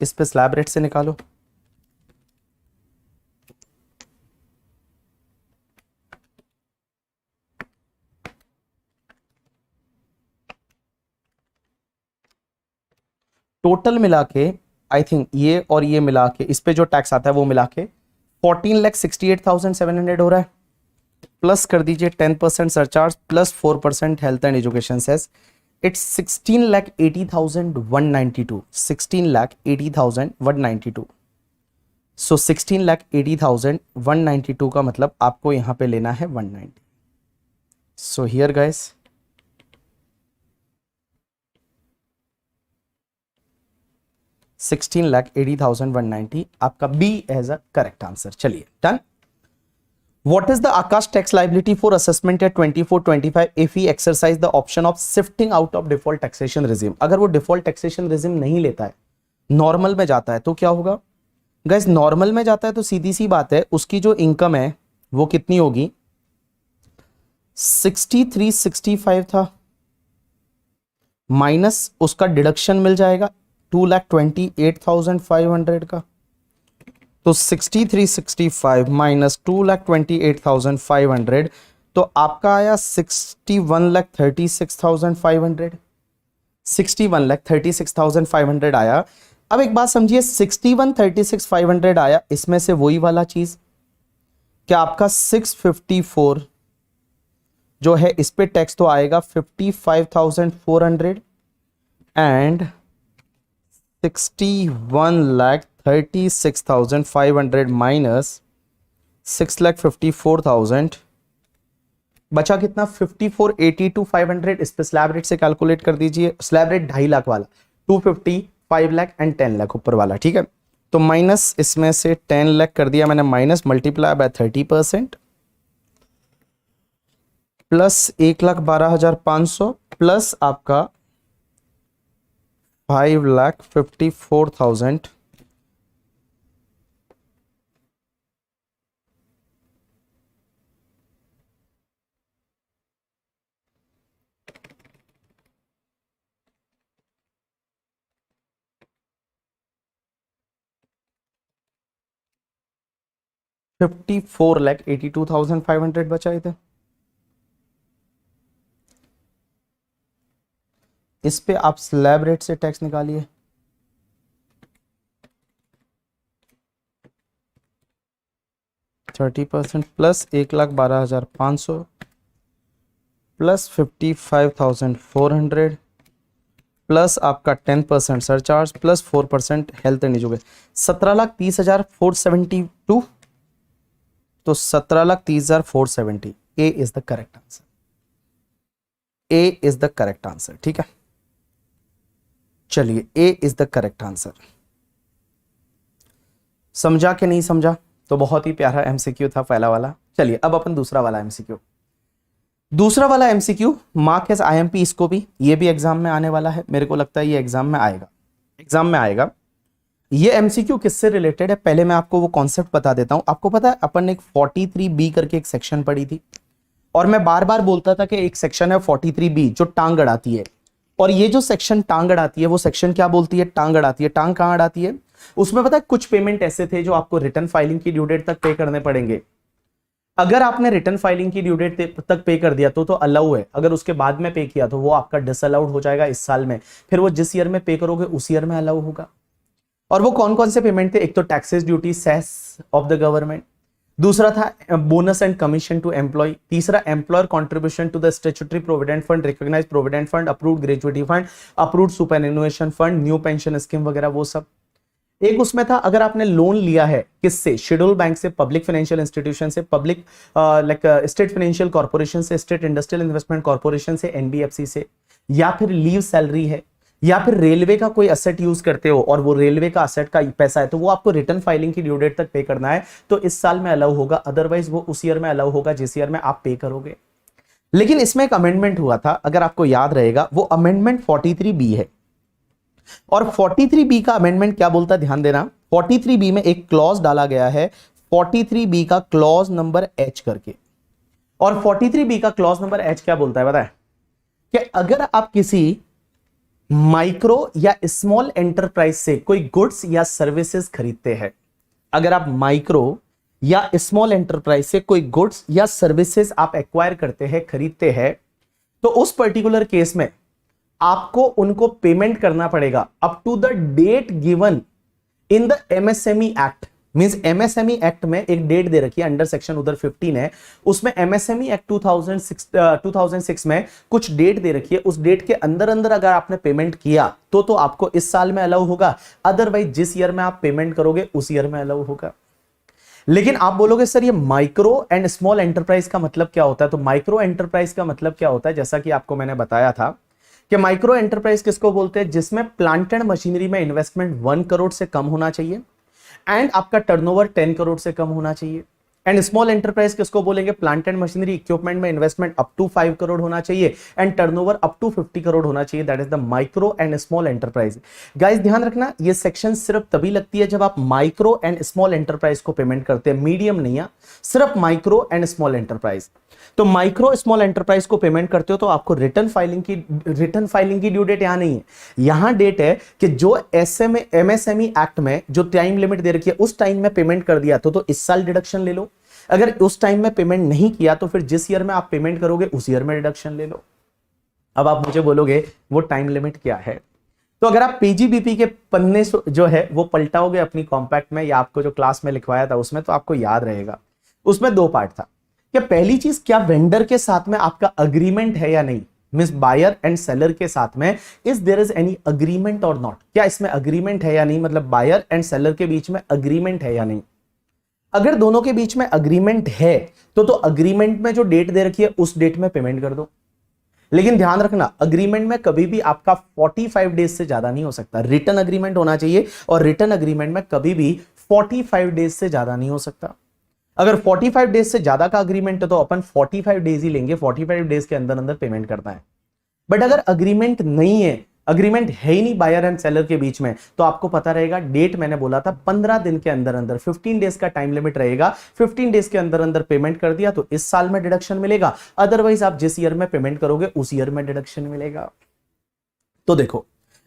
[SPEAKER 1] इस पे स्लैब रेट से निकालो। टोटल मिला के आई थिंक ये और ये मिला के इस पे जो टैक्स आता है वो मिला के 14,68,700 हो रहा है। प्लस कर दीजिए 10% surcharge plus 4% health and education cess, it's 16,80,192। 16,80,192। So 16,80,192 का मतलब आपको यहां पे लेना है 190। सो हियर गाइस 16,80,190 आपका be as a correct answer. चलिए done. What is the Akash tax liability for assessment at 24-25 if he exercise the option of shifting out of default taxation regime? अगर वो default taxation regime नहीं लेता है, normal में जाता है, तो क्या होगा गाइस? नॉर्मल में जाता है तो सीधी सी बात है, उसकी जो इनकम है वो कितनी होगी? 6365 था, माइनस उसका डिडक्शन मिल जाएगा 2,28,500 का, तो 6365 माइनस 2,28,500 तो आपका आया 61,36,500। 61,36,500 आया। अब एक बात समझिए, 61,36,500 आया, इसमें से वही वाला चीज क्या आपका 654 जो है इस पे टैक्स तो आएगा 55,400 एंड 61,36,500 माइनस 6,54,000 बचा कितना? 54,82,500। इस पे स्लैब रेट से कैलकुलेट कर दीजिए, स्लैब रेट 2.5 लाख वाला, 250, 5 लाख एंड 10 लाख ऊपर वाला, ठीक है। तो माइनस इसमें से 10 लाख कर दिया मैंने, minus multiply by 30% plus 1,12,500 plus आपका 5,54,000 54,82,500 बचाए थे। इस पे आप स्लैब रेट से टैक्स निकालिए, %30 प्लस 1,12,500 प्लस 55,400 प्लस आपका 10% surcharge plus 4% health and education, 17,30,472। तो 17,30,470 A is the correct answer. A is the correct answer, ठीक है। चलिए A is the correct answer. समझा कि नहीं समझा? तो बहुत ही प्यारा एमसीक्यू था पहला वाला। चलिए अब अपन दूसरा वाला एमसीक्यू। दूसरा वाला एमसीक्यू मार्क एज आईएमपी, इसको भी, ये भी एग्जाम में आने वाला है, मेरे को लगता है ये एग्जाम में आएगा, एग्जाम में आएगा। ये एमसीक्यू किससे रिलेटेड है पहले मैं आपको वो कॉन्सेप्ट बता देता हूं। आपको पता है अपन ने एक 43B करके एक सेक्शन पढ़ी थी, और मैं बार बार बोलता था कि एक सेक्शन है 43B जो टांग अड़ाती है, और ये जो सेक्शन टांग अड़ाती है वो सेक्शन क्या बोलती है? टांग अड़ाती है। टांग कहां अड़ाती है? उसमें पता है कुछ पेमेंट ऐसे थे जो आपको रिटर्न फाइलिंग की ड्यू डेट तक पे करने पड़ेंगे। अगर आपने रिटर्न फाइलिंग की ड्यू डेट तक पे कर दिया तो अलाउ है, अगर उसके बाद में पे किया तो वो आपका डिसअलाउड हो जाएगा इस साल में, फिर वो जिस ईयर में पे करोगे उस ईयर में अलाउ होगा। और वो कौन कौन से पेमेंट थे? एक तो taxes, duty, cess of the government, दूसरा था bonus and commission to employ, तीसरा employer contribution to the statutory provident fund, recognised provident fund, approved gratuity fund, approved superannuation fund, new pension scheme वगैरह वो सब। एक उसमें था अगर आपने लोन लिया है किससे? शेड्यूल बैंक से, पब्लिक फाइनेंशियल इंस्टीट्यूशन से, public like state financial corporation से, स्टेट इंडस्ट्रियल इन्वेस्टमेंट कॉर्पोरेशन से, एनबीएफसी से, या फिर लीव सैलरी है, या फिर रेलवे का कोई असेट यूज करते हो और वो रेलवे का असेट का पैसा है, तो वो आपको रिटर्न फाइलिंग की ड्यू डेट तक पे करना है, तो इस साल में अलाउ होगा, अदरवाइज वो उस ईयर में अलाउ होगा जिस ईयर में आप पे करोगे। लेकिन इसमें एक अमेंडमेंट हुआ था, अगर आपको याद रहेगा, वो अमेंडमेंट 43B है। और 43B का अमेंडमेंट क्या बोलता है ध्यान देना। 43B में एक क्लॉज डाला गया है, 43B का क्लॉज नंबर H करके, और 43B का क्लॉज नंबर H क्या बोलता है पता है? कि अगर आप किसी माइक्रो या स्मॉल एंटरप्राइज से कोई गुड्स या सर्विसेज खरीदते हैं, अगर आप माइक्रो या स्मॉल एंटरप्राइज से कोई गुड्स या सर्विसेज आप एक्वायर करते हैं, खरीदते हैं, तो उस पर्टिकुलर केस में आपको उनको पेमेंट करना पड़ेगा up to the date given in the MSME act. Means MSME act में एक डेट दे रखी है, अंडर सेक्शन उधर 15 है, उसमें एमएसएमई एक्ट 2006 में कुछ डेट दे रखी है, उस डेट के अंदर अंदर अगर आपने पेमेंट किया तो आपको इस साल में अलाउ होगा, अदरवाइज जिस ईयर में आप पेमेंट करोगे उस ईयर में अलाउ होगा। लेकिन आप बोलोगे सर ये माइक्रो एंड स्मॉल एंटरप्राइज का मतलब क्या होता है? तो माइक्रो एंटरप्राइज का मतलब क्या होता है, जैसा कि आपको मैंने बताया था कि माइक्रो एंटरप्राइज किसको बोलते हैं? जिसमें प्लांट एंड मशीनरी में इन्वेस्टमेंट 1 करोड़ से कम होना चाहिए एंड आपका टर्नओवर 10 करोड़ से कम होना चाहिए। एंड स्मॉल एंटरप्राइज किसको बोलेंगे? प्लांट एंड मशीनरी इक्विपमेंट में इन्वेस्टमेंट अप टू 5 करोड़ होना चाहिए and turnover up to 50 crore होना चाहिए। That is the micro and small enterprise. Guys ध्यान रखना, ये सेक्शन सिर्फ तभी लगती है जब आप माइक्रो एंड स्मॉल एंटरप्राइज को पेमेंट करते हैं, मीडियम नहीं है, सिर्फ माइक्रो एंड स्मॉल एंटरप्राइज। तो माइक्रो स्मॉल एंटरप्राइज को पेमेंट करते हो तो आपको रिटर्न फाइलिंग की ड्यू डेट यहां नहीं है, यहां डेट है कि जो एमएसएमई एक्ट में जो टाइम लिमिट दे रखी है उस टाइम में पेमेंट कर दिया तो इस साल डिडक्शन ले लो। अगर उस टाइम में पेमेंट नहीं किया तो फिर जिस ईयर में आप पेमेंट करोगे उस ईयर में डिडक्शन ले लो। अब आप मुझे बोलोगे वो टाइम लिमिट क्या है? तो अगर आप पीजीबीपी के पन्ने जो है वो पलटाओगे अपनी कॉम्पैक्ट में या आपको जो क्लास में लिखवाया था उसमें, तो आपको याद रहेगा उसमें 2 पार्ट था कि पहली चीज, क्या वेंडर के साथ में आपका अग्रीमेंट है या नहीं, मींस बायर एंड सेलर के साथ में is there is any agreement और नॉट, क्या इसमें अग्रीमेंट है या नहीं, मतलब बायर एंड सेलर के बीच में अग्रीमेंट है या नहीं। अगर दोनों के बीच में अग्रीमेंट है तो अग्रीमेंट में जो डेट दे रखी है उस डेट में पेमेंट कर दो। लेकिन ध्यान रखना, अग्रीमेंट में कभी भी आपका 45 डेज से ज्यादा नहीं हो सकता, रिटर्न अग्रीमेंट होना चाहिए और रिटर्न अग्रीमेंट में कभी भी 45 डेज से ज्यादा नहीं हो सकता। अगर 45 डेज से ज्यादा का अग्रीमेंट है तो अपन 45 डेज ही लेंगे, 45 डेज के अंदर अंदर पेमेंट करना है। बट अगर अग्रीमेंट नहीं है, अग्रीमेंट है ही नहीं बायर एंड सेलर के बीच में, तो आपको पता रहेगा डेट मैंने बोला था 15 दिन के अंदर अंदर, 15 डेज का टाइम लिमिट रहेगा, 15 डेज के अंदर अंदर पेमेंट कर दिया तो इस साल में डिडक्शन मिलेगा, अदरवाइज आप जिस ईयर में पेमेंट करोगे उस ईयर में डिडक्शन मिलेगा। तो देखो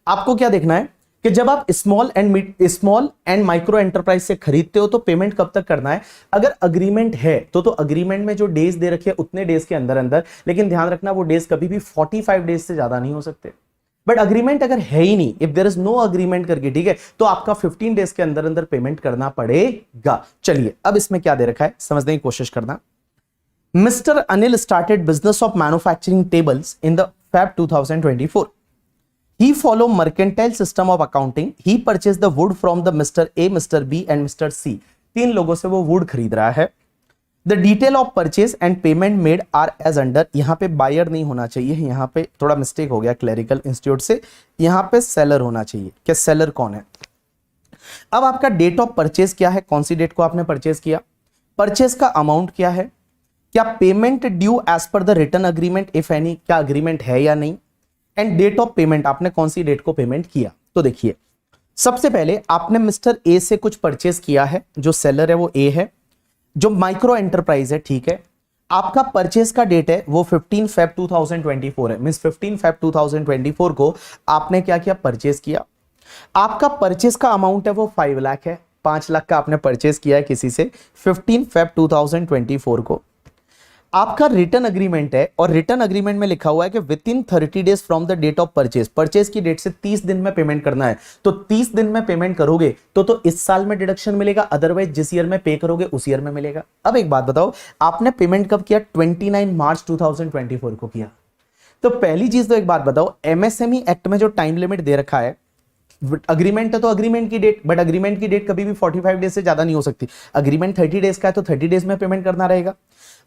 [SPEAKER 1] आपको क्या देखना है कि जब आप स्मॉल एंड माइक्रो एंटरप्राइज से खरीदते हो तो पेमेंट कब तक करना है? अगर अग्रीमेंट है तो अग्रीमेंट में जो डेज दे रखे उतने डेज के अंदर अंदर, लेकिन ध्यान रखना वो डेज कभी भी 45 डेज से ज्यादा नहीं हो सकते। बट अग्रीमेंट अगर है ही नहीं, if there is no agreement करके, ठीक है, तो आपका 15 डेज के अंदर अंदर पेमेंट करना पड़ेगा। चलिए अब इसमें क्या दे रखा है समझने की कोशिश करना। Mister Anil started business of manufacturing tables in the Feb 2024. He follow mercantile system of accounting. He purchased the wood from the Mr. A, Mr. B and Mr. C. 3 लोगों से वो वुड खरीद रहा है। The detail of purchase and payment made are as under. यहाँ पे buyer नहीं होना चाहिए, यहाँ पे थोड़ा मिस्टेक हो गया क्लरिकल इंस्टीट्यूट से, यहाँ पे सेलर होना चाहिए। क्या सेलर कौन है? अब आपका डेट ऑफ परचेज क्या है, कौन सी डेट को आपने परचेज किया, परचेज का अमाउंट क्या है, क्या payment due as per the return agreement if any, क्या अग्रीमेंट है या नहीं, एंड डेट ऑफ पेमेंट, आपने कौन सी डेट को पेमेंट किया। तो देखिए सबसे पहले आपने मिस्टर ए से कुछ परचेज किया है, जो सेलर है वो ए है, जो माइक्रो एंटरप्राइज है, ठीक है, आपका परचेज का डेट है वो 15 Feb 2024 है, मींस 15 Feb 2024 को आपने क्या किया, परचेज किया। आपका परचेज का अमाउंट है वो 5 लाख है, 5 लाख का आपने परचेज किया है किसी से 15 Feb 2024 को। आपका रिटर्न अग्रीमेंट है और रिटर्न अग्रीमेंट में लिखा हुआ है कि within 30 days from the date of purchase, purchase की डेट से 30 दिन में पेमेंट करना है। तो 30 दिन में पेमेंट करोगे तो इस साल में डिडक्शन मिलेगा, अदरवाइज जिस ईयर में पे करोगे उस ईयर में मिलेगा। अब एक बात बताओ, आपने पेमेंट कब किया? 29 मार्च 2024 को किया। तो पहली चीज तो एक बात बताओ, एमएसएमई एक्ट में जो टाइम लिमिट दे रखा है, अग्रीमेंट है तो अग्रीमेंट की डेट, बट अग्रीमेंट की डेट कभी भी 45 डेज से ज्यादा नहीं हो सकती। अग्रीमेंट 30 डेज का है तो 30 डेज में पेमेंट करना रहेगा।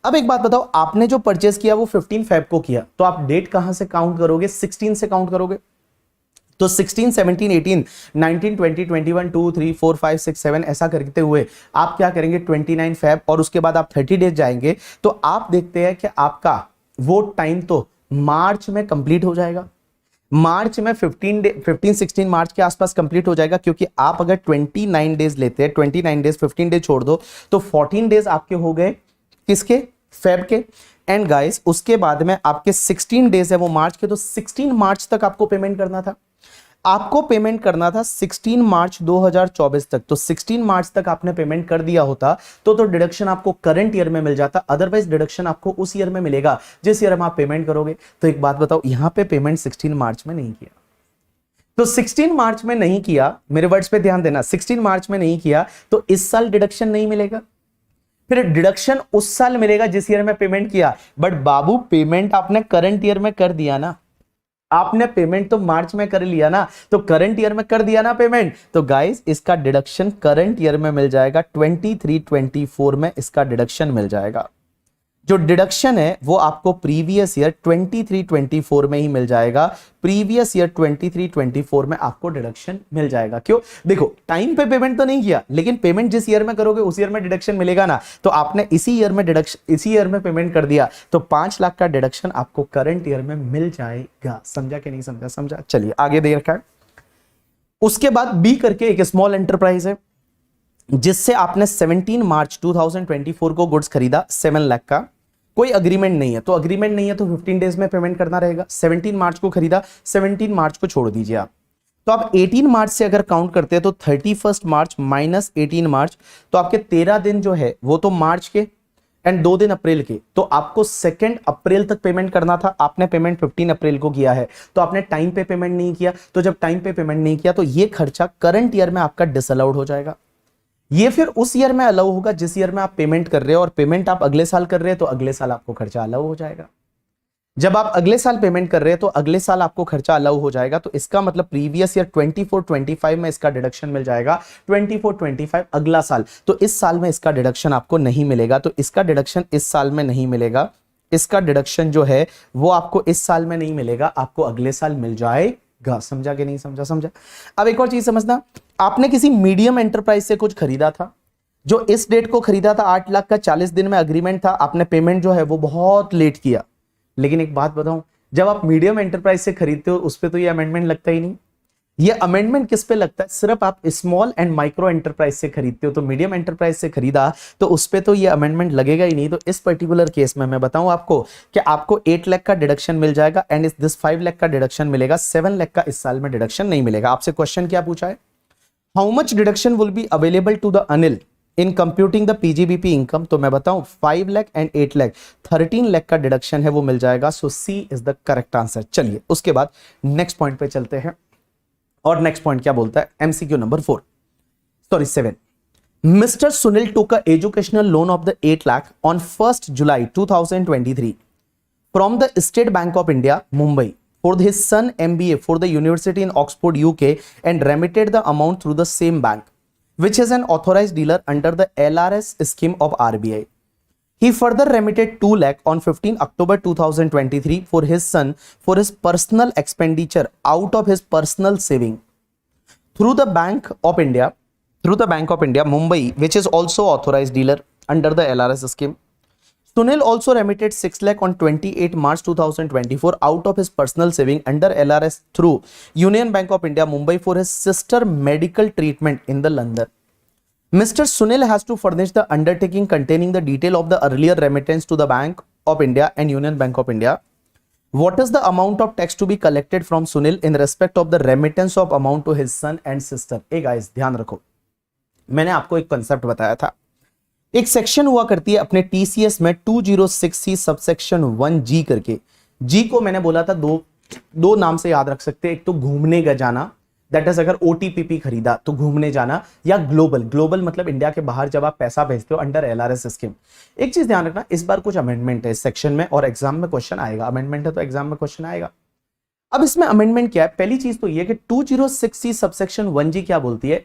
[SPEAKER 1] अब एक बात बताओ, आपने जो परचेज किया वो 15 Feb को किया, तो आप डेट कहां से काउंट करोगे? 16 से काउंट करोगे। तो 16, 17, 18, 19, 20, 21, 2, 3, 4, 5, 6, 7 ऐसा करते हुए आप क्या करेंगे 29 Feb, और उसके बाद आप 30 डेज जाएंगे तो आप देखते हैं कि आपका वो टाइम तो मार्च में कंप्लीट हो जाएगा। मार्च में 15-16 मार्च के आसपास कंप्लीट हो जाएगा, क्योंकि आप अगर 29 डेज लेते हैं, 29 डेज 15 डेज छोड़ दो तो 14 डेज आपके हो गए किसके? फेब के। एंड गाइस उसके बाद में आपके 16 डेज है वो मार्च के, तो 16 मार्च तक आपको पेमेंट करना था। आपको पेमेंट करना था 16 मार्च 2024 तक, तो 16 मार्च तक आपने पेमेंट कर दिया होता तो डिडक्शन आपको करंट ईयर में मिल जाता, अदरवाइज डिडक्शन आपको उस ईयर में मिलेगा जिस ईयर में आप पेमेंट करोगे। तो एक बात बताओ, यहां पे पेमेंट 16 मार्च में नहीं किया, तो 16 मार्च में नहीं किया, मेरे वर्ड्स पे ध्यान देना, 16 मार्च में नहीं किया तो इस साल डिडक्शन नहीं मिलेगा। फिर डिडक्शन उस साल मिलेगा जिस ईयर में पेमेंट किया, बट बाबू पेमेंट आपने करंट ईयर में कर दिया ना, आपने पेमेंट तो मार्च में कर लिया ना, तो करंट ईयर में कर दिया ना पेमेंट, तो गाइस इसका डिडक्शन करंट ईयर में मिल जाएगा, 23-24 में इसका डिडक्शन मिल जाएगा। जो डिडक्शन है वो आपको प्रीवियस ईयर 23-24 में ही मिल जाएगा। प्रीवियस ईयर 23-24 में आपको डिडक्शन मिल जाएगा। क्यों? देखो, टाइम पे पेमेंट तो नहीं किया, लेकिन पेमेंट जिस ईयर में करोगे उस ईयर में डिडक्शन मिलेगा ना। तो आपने इसी ईयर में पेमेंट कर दिया तो 5 लाख का डिडक्शन आपको करंट ईयर में मिल जाएगा। समझा कि नहीं समझा? समझा। चलिए आगे दे रखा है। उसके बाद बी करके एक स्मॉल एंटरप्राइज है जिससे आपने 17 मार्च 2024 को गुड्स खरीदा 7 लाख का। कोई अग्रीमेंट नहीं है, तो अग्रीमेंट नहीं है तो 15 डेज में पेमेंट करना रहेगा। 17 मार्च को खरीदा, 17 मार्च को छोड़ दीजिए आप। तो आप 18 मार्च से अगर काउंट करते हैं तो 31 मार्च माइनस 18 मार्च, तो आपके 13 दिन जो है वो तो मार्च के एंड 2 दिन अप्रैल के। तो आपको 2 अप्रैल तक पेमेंट करना था, आपने पेमेंट 15 अप्रैल को किया है। तो आपने टाइम पे पेमेंट नहीं किया, तो जब टाइम पे पेमेंट नहीं किया तो ये खर्चा करंट ईयर में आपका डिसअलाउड हो जाएगा। ये फिर उस ईयर में अलाउ होगा जिस ईयर में आप पेमेंट कर रहे हो, और पेमेंट आप अगले साल कर रहे हैं तो अगले साल आपको खर्चा अलाउ हो जाएगा। जब आप अगले साल पेमेंट कर रहे हैं तो अगले साल आपको खर्चा अलाउ हो जाएगा। तो इसका मतलब प्रीवियस ईयर 24-25 में इसका डिडक्शन मिल जाएगा। 24-25 अगला साल, तो इस साल में इसका डिडक्शन आपको नहीं मिलेगा। तो इसका डिडक्शन इस साल में नहीं मिलेगा। इसका डिडक्शन जो है वो आपको इस साल में नहीं मिलेगा, आपको अगले साल मिल जाएगा। समझा कि नहीं समझा? समझा। अब एक और चीज समझना, आपने किसी मीडियम एंटरप्राइज से कुछ खरीदा था, जो इस डेट को खरीदा था 8 लाख का, 40 दिन में अग्रीमेंट था, आपने पेमेंट जो है वो बहुत लेट किया। लेकिन एक बात बताऊं, जब आप मीडियम एंटरप्राइज से खरीदते हो उस पे तो ये अमेंडमेंट लगता ही नहीं। ये अमेंडमेंट किस पे लगता है? सिर्फ आप स्मॉल एंड माइक्रो एंटरप्राइज से खरीदते हो। तो मीडियम एंटरप्राइज से खरीदा तो उस पे तो ये अमेंडमेंट लगेगा ही नहीं। तो इस पर्टिकुलर केस में मैं बताऊं आपको कि आपको 8 लाख का डिडक्शन मिल जाएगा एंड इस दिस 5 लाख का डिडक्शन मिलेगा। 7 लाख का इस साल में डिडक्शन नहीं मिलेगा। आपसे क्वेश्चन क्या पूछा है? How much deduction will be available to the Anil in computing the PGBP income? तो मैं बताऊं 5 लाख एंड 8 लाख 13 लाख का डिडक्शन है वो मिल जाएगा। सो C is the correct answer. चलिए उसके बाद नेक्स्ट पॉइंट पे चलते हैं। और नेक्स्ट पॉइंट क्या बोलता है? MCQ number 7। Mister Sunil took a educational loan of the 8 lakh on 1 July 2023 from the state Bank of India Mumbai for his son MBA for the University in Oxford, UK, and remitted the amount through the same bank, which is an authorized dealer under the LRS scheme of RBI. He further remitted 2 lakh on 15 October 2023 for his son for his personal expenditure out of his personal saving through the Bank of India, Mumbai, which is also authorized dealer under the LRS scheme. Sunil also remitted 6 lakh on 28 March 2024 out of his personal saving under LRS through Union Bank of India, Mumbai, for his sister medical treatment in the London. Mr. Sunil has to furnish the undertaking containing the detail of the earlier remittance to the Bank of India and Union Bank of India. What is the amount of tax to be collected from Sunil in respect of the remittance of amount to his son and sister? Hey guys, ध्यान रखो, मैंने आपको एक concept बताया था। एक section हुआ करती है अपने टीसीएस में 206C सबसेक्शन 1G करके। जी को मैंने बोला था दो नाम से याद रख सकते हैं। एक तो घूमने का जाना, दैट इज अगर ओटीपीपी खरीदा तो घूमने जाना, या ग्लोबल मतलब इंडिया के बाहर जब आप पैसा भेजते हो अंडर एलआरएस स्कीम। एक चीज ध्यान रखना, इस बार कुछ अमेंडमेंट है इस सेक्शन में और एग्जाम में क्वेश्चन आएगा। अमेंडमेंट है तो एग्जाम में क्वेश्चन आएगा। अब इसमें अमेंडमेंट क्या है? पहली चीज तो ये कि 206C सबसेक्शन 1G क्या बोलती है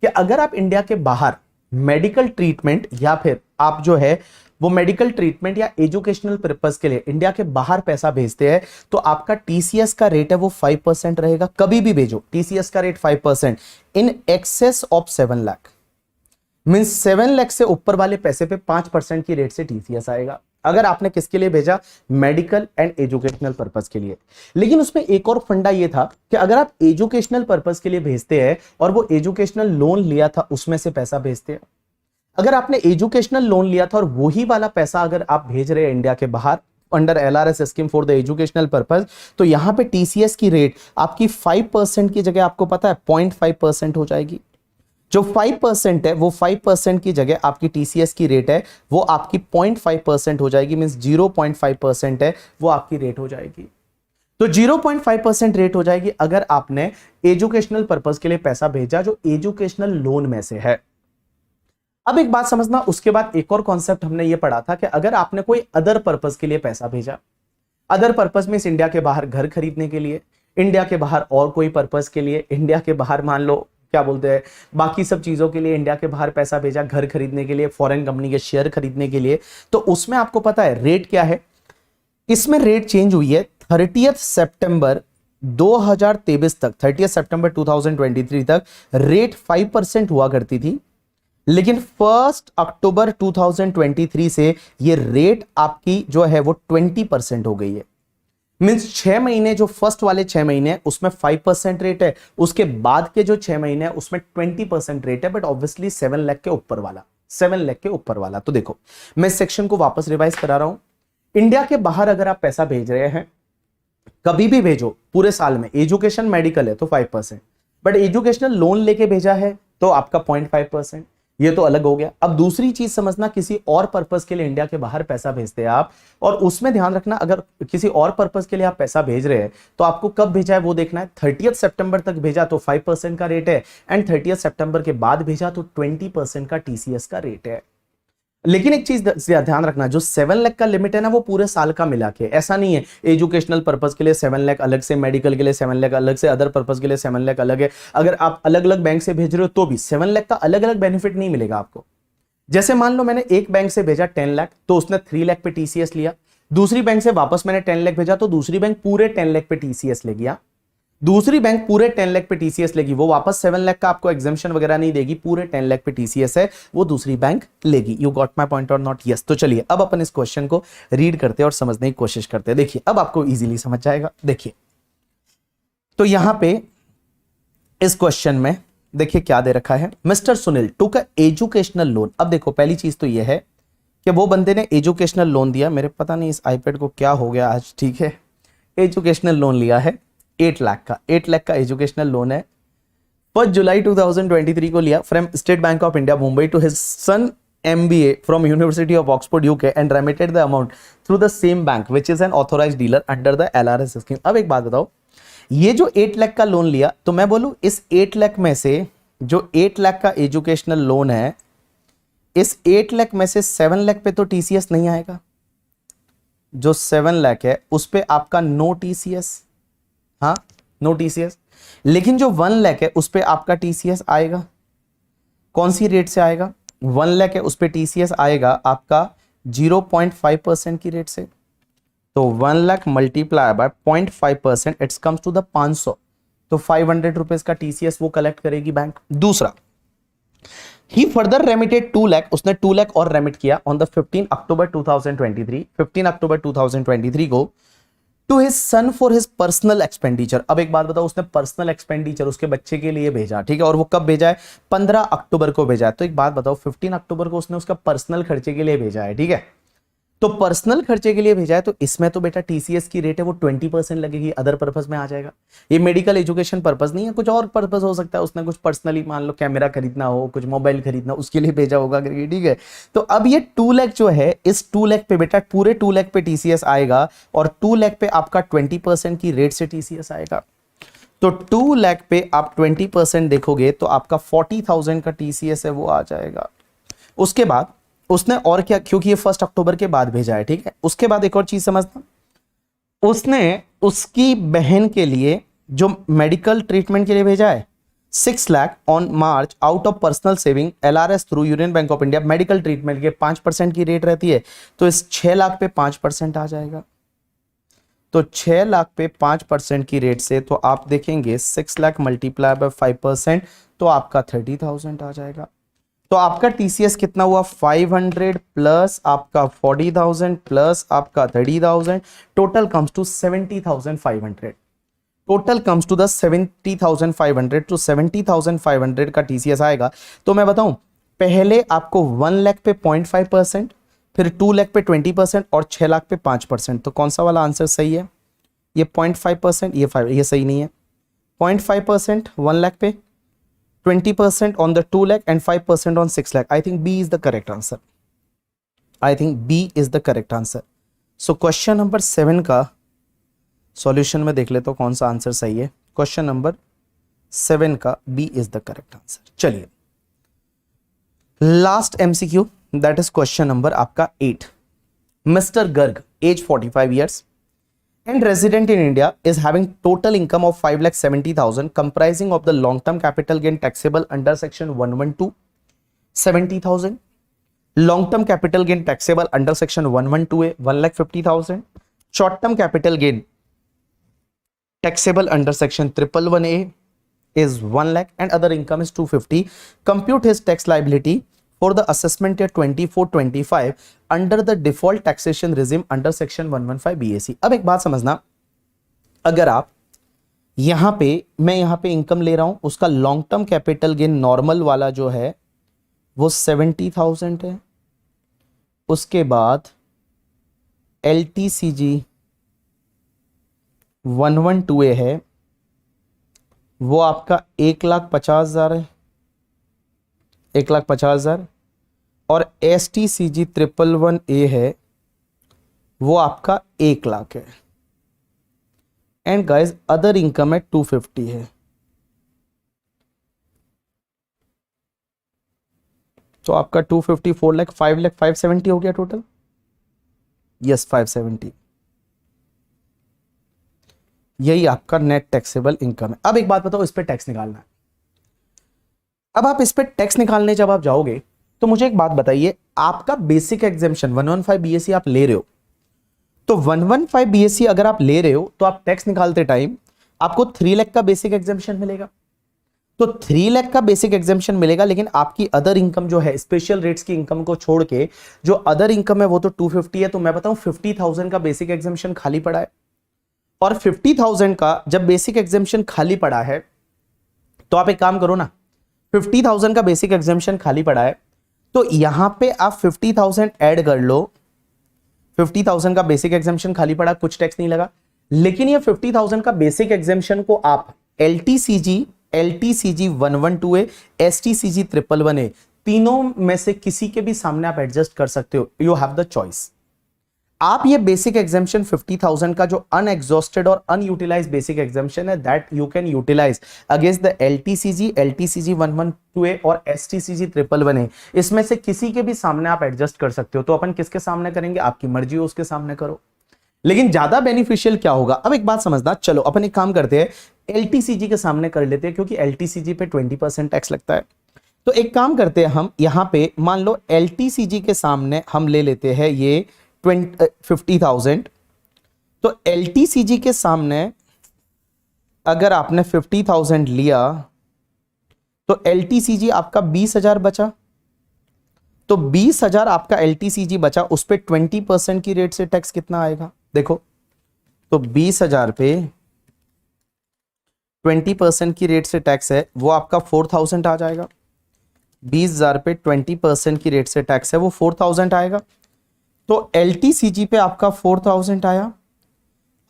[SPEAKER 1] कि अगर आप इंडिया के बाहर मेडिकल ट्रीटमेंट या फिर आप जो है वो मेडिकल ट्रीटमेंट या एजुकेशनल पर्पस के लिए इंडिया के बाहर पैसा भेजते हैं तो आपका टीसीएस का रेट है वो 5% रहेगा। कभी भी भेजो टीसीएस का rate 5% in excess of 7 lakh, means 7 lakh से ऊपर वाले पैसे पे 5% की रेट से टीसीएस आएगा। अगर आपने किसके लिए भेजा? मेडिकल एंड एजुकेशनल पर्पस के लिए। लेकिन उसमें एक और फंडा ये था कि अगर आप एजुकेशनल पर्पस के लिए भेजते हैं और वो एजुकेशनल लोन लिया था उसमें से पैसा भेजते हैं, अगर आपने एजुकेशनल लोन लिया था और वही वाला पैसा अगर आप भेज रहे हैं इंडिया के बाहर under LRS scheme for the educational purpose, तो यहां पे टीसीएस की रेट आपकी 5% की जगह आपको पता है 0.5% हो जाएगी। जो 5% है वो 5% की जगह आपकी टीसीएस की रेट है वो आपकी 0.5% हो जाएगी, मींस 0.5% है वो आपकी रेट हो जाएगी। तो 0.5% रेट हो जाएगी अगर आपने एजुकेशनल पर्पस के लिए पैसा भेजा जो एजुकेशनल लोन में से है। अब एक बात समझना, उसके बाद एक और कॉन्सेप्ट हमने ये पढ़ा था कि अगर आपने कोई अदर पर्पस के लिए पैसा भेजा, अदर पर्पस मींस इंडिया के बाहर घर खरीदने के लिए, इंडिया के बाहर और कोई पर्पस के लिए, इंडिया के बाहर मान लो क्या बोलते हैं, बाकी सब चीजों के लिए इंडिया के बाहर पैसा भेजा, घर खरीदने के लिए, फॉरेन कंपनी के शेयर खरीदने के लिए, तो उसमें आपको पता है रेट क्या है, इसमें रेट चेंज हुई है 30 सितंबर 2023 तक, 30 सितंबर 2023 तक रेट 5% हुआ करती थी, लेकिन 1 अक्टूबर 2023 से ये रेट आपकी जो है वो 20% हो गई है। मींस 6 महीने, जो फर्स्ट वाले 6 महीने उसमें 5% रेट है, उसके बाद के जो 6 महीने उसमें 20% रेट है, बट ऑब्वियसली 7 लाख के ऊपर वाला, 7 लाख के ऊपर वाला। तो देखो मैं इस सेक्शन को वापस रिवाइज करा रहा हूं। इंडिया के बाहर अगर आप पैसा भेज रहे हैं, कभी भी भेजो पूरे साल में, एजुकेशन मेडिकल है तो 5%, बट एजुकेशनल लोन लेके भेजा है तो आपका 0.5%, ये तो अलग हो गया। अब दूसरी चीज समझना, किसी और पर्पस के लिए इंडिया के बाहर पैसा भेजते हैं आप, और उसमें ध्यान रखना अगर किसी और पर्पस के लिए आप पैसा भेज रहे हैं तो आपको कब भेजा है वो देखना है। 30 सितंबर तक भेजा तो 5% का रेट है, एंड 30 सितंबर के बाद भेजा तो 20% का टीसीएस का रेट है। लेकिन एक चीज ध्यान रखना, जो 7 लाख का लिमिट है ना वो पूरे साल का मिला के, ऐसा नहीं है एजुकेशनल पर्पस के लिए 7 लाख अलग से, मेडिकल के लिए 7 लाख अलग से, अदर पर्पस के लिए 7 लाख अलग है। अगर आप अलग अलग बैंक से भेज रहे हो तो भी 7 लाख का अलग अलग बेनिफिट नहीं मिलेगा आपको। जैसे मान लो मैंने एक बैंक से भेजा 10 लाख तो उसने 3 लाख पे टीसीएस लिया, दूसरी बैंक से वापस मैंने 10 लाख भेजा तो दूसरी बैंक पूरे 10 लाख पे टीसीएस ले गया, दूसरी बैंक पूरे 10 लाख पे टीसीएस लेगी, वो वापस 7 लाख का आपको एग्जाम्पशन वगैरह नहीं देगी, पूरे 10 लाख पे टीसीएस है वो दूसरी बैंक लेगी। यू गॉट माय पॉइंट और नॉट? यस। तो चलिए अब अपन इस क्वेश्चन को रीड करते हैं और समझने की कोशिश करते हैं। देखिए अब आपको इजीली समझ जाएगा। देखिए तो यहां पे इस क्वेश्चन में देखिए क्या दे रखा है, मिस्टर सुनील टुक अ एजुकेशनल लोन। अब देखो पहली चीज तो यह है कि वो बंदे ने एजुकेशनल लोन दिया, मेरे पता नहीं इस आईपैड को क्या हो गया आज, ठीक है, एजुकेशनल लोन लिया है 8 लाख का, 8 लाख का एजुकेशनल लोन है, 1 जुलाई 2023 को लिया from State Bank of India Mumbai to his son MBA from University of Oxford UK and remitted the amount through the same bank which is an authorised dealer under the LRS scheme. अब एक बात बताओ, ये जो 8 लाख का loan लिया, तो मैं बोलूं इस 8 लाख में से जो 8 लाख का एजुकेशनल लोन है, इस 8 लाख में से 7 लाख पे तो टीसीएस नहीं आएगा, जो 7 लाख है उस पे आपका नो टीसीएस, हाँ नो टीसीएस, लेकिन जो 1 लाख है उस पे आपका टीसीएस आएगा। कौन सी रेट से आएगा? 1 लाख है उस पे टीसीएस आएगा आपका 0.5% की रेट से, तो 1 लाख multiply by 0.5% it's comes to the 500, तो 500 रुपीज का टीसीएस वो कलेक्ट करेगी बैंक। दूसरा, ही फर्दर रेमिटेड 2 लाख, उसने 2 लाख और रेमिट किया ऑन द 15 अक्टूबर 2023, 15 अक्टूबर 2023 को to his son for his personal expenditure. अब एक बात बताओ, उसने पर्सनल एक्सपेंडिचर उसके बच्चे के लिए भेजा, ठीक है, और वो कब भेजा है? 15 अक्टूबर को भेजा है। तो एक बात बताओ, 15 अक्टूबर को उसने उसका पर्सनल खर्चे के लिए भेजा है, ठीक है, तो पर्सनल खर्चे के लिए भेजा है, तो इसमें तो बेटा टीसीएस की रेट है वो 20% लगेगी, अदर पर्पस में आ जाएगा। ये मेडिकल एजुकेशन पर्पस नहीं है, कुछ और पर्पस हो सकता है, उसने कुछ पर्सनली मान लो कैमरा खरीदना हो, कुछ मोबाइल खरीदना, उसके लिए भेजा होगा, ठीक है। तो अब ये 2 लाख जो है, इस 2 लाख पे बेटा पूरे 2 लाख पे टीसीएस आएगा, और 2 लाख पे आपका 20% की रेट से टीसीएस आएगा। तो 2 लाख पे आप 20% देखोगे तो आपका 40,000 का टीसीएस है वो आ जाएगा। उसके बाद उसने और क्या, क्योंकि ये 1 अक्टूबर के बाद भेजा है, ठीक है, उसके बाद एक और चीज समझना, उसने उसकी बहन के लिए जो मेडिकल ट्रीटमेंट के लिए भेजा है 6 lakh on March out of personal saving LRS through union bank of India. Medical treatment के 5% की रेट रहती है, तो इस 6 लाख पे 5% आ जाएगा। तो 6 लाख पे 5% की रेट से तो आप देखेंगे 6 लाख मल्टीप्लाई बाय 5%, तो आपका 30,000 आ जाएगा। तो आपका टीसीएस कितना हुआ? 500 प्लस आपका 40,000 प्लस आपका 30,000, total comes to 70,500। Total comes to the 70,500, तो 70,500 का टीसीएस आएगा। तो मैं बताऊं, पहले आपको 1 लाख पे 0.5%, फिर 2 लाख पे 20% और 6 लाख पे 5%। तो कौन सा वाला आंसर सही है? ये 0.5%, ये सही नहीं है। 0.5% 1 लाख पे, 20% on the 2 lakh and 5% on 6 lakh. I think B is the correct answer. I think B is the correct answer. So question number 7 का सॉल्यूशन में देख लेते हो कौन सा आंसर सही है। क्वेश्चन नंबर 7 का B is the correct answer. चलिए last MCQ, that is question number आपका 8। Mister Garg, age 45 years, and resident in India is having total income of 5,70,000 comprising of the long term capital gain taxable under section 112 70,000, long term capital gain taxable under section 112A 1,50,000, short term capital gain taxable under section 111A is 1 lakh and other income is 250. Compute his tax liability for the assessment year 24-25 under the default taxation regime under section 115 BAC. अब एक बात समझना, अगर आप यहां पे, मैं यहां पे इनकम ले रहा हूं, उसका long term capital gain normal वाला जो है वो 70,000 है, उसके बाद LTCG 112A है वो आपका 1,50,000 है, 1,50,000, और STCG 111A है वो आपका 1 लाख है, एंड गाइस अदर इनकम है 250 है। तो आपका 250 4 लाख 5 लाख 570 हो गया टोटल। यस 570, यही आपका नेट टैक्सेबल इनकम है। अब एक बात बताओ, इस पे टैक्स निकालना है। अब आप इस पे टैक्स निकालने जब आप जाओगे तो मुझे एक बात बताइए, आपका बेसिक एग्जेम्पशन 115 BAC आप ले रहे हो, तो 115 BAC अगर आप ले रहे हो तो आप टैक्स निकालते टाइम आपको 3 लाख का बेसिक एग्जेम्पशन मिलेगा। तो 3 लाख का बेसिक एग्जेम्पशन मिलेगा, लेकिन आपकी अदर इनकम जो है स्पेशल रेट्स की इनकम को छोड़ के जो अदर इनकम है वो तो 250 है। तो मैं बताऊं 50,000 का बेसिक एग्जेम्पशन खाली पड़ा है, और 50,000 का जब बेसिक एग्जेम्पशन खाली पड़ा है तो आप एक काम करो ना, 50,000 का बेसिक एग्जेम्पशन खाली पड़ा है तो यहां पे आप 50,000 ऐड कर लो। 50,000 का बेसिक एग्जेम्पशन खाली पड़ा, कुछ टैक्स नहीं लगा, लेकिन ये 50,000 का बेसिक एग्जेम्पशन को आप LTCG 112A STCG 111A तीनों में से किसी के भी सामने आप एडजस्ट कर सकते हो। You have the choice. आप ये बेसिक एग्जेम्पशन 50,000 का जो अनएग्जॉस्टेड और अनयूटिलाइज्ड बेसिक एग्जेम्पशन है that you can utilise against the LTCG 112A और STCG 111A, इसमें से किसी के भी सामने आप एडजस्ट कर सकते हो। तो अपन किसके सामने करेंगे, आपकी मर्जी हो उसके सामने करो, लेकिन ज्यादा बेनिफिशियल क्या होगा। अब एक बात समझना, चलो अपन एक काम करते हैं, LTCG के सामने कर लेते हैं क्योंकि LTCG पे 20% टैक्स लगता है। तो एक काम करते हैं, हम यहां पे मान लो LTCG के सामने हम ले लेते हैं ये 50,000। तो LTCG के सामने अगर आपने 50,000 लिया तो LTCG आपका 20,000 बचा, तो 20,000 आपका LTCG बचा, उस पे 20% की रेट से टैक्स कितना आएगा देखो। तो 20,000 पे 20% की रेट से टैक्स है वो आपका 4,000 आ जाएगा। 20,000 पे 20% की रेट से टैक्स है वो 4,000 आएगा। तो LTCG पे आपका 4,000 आया।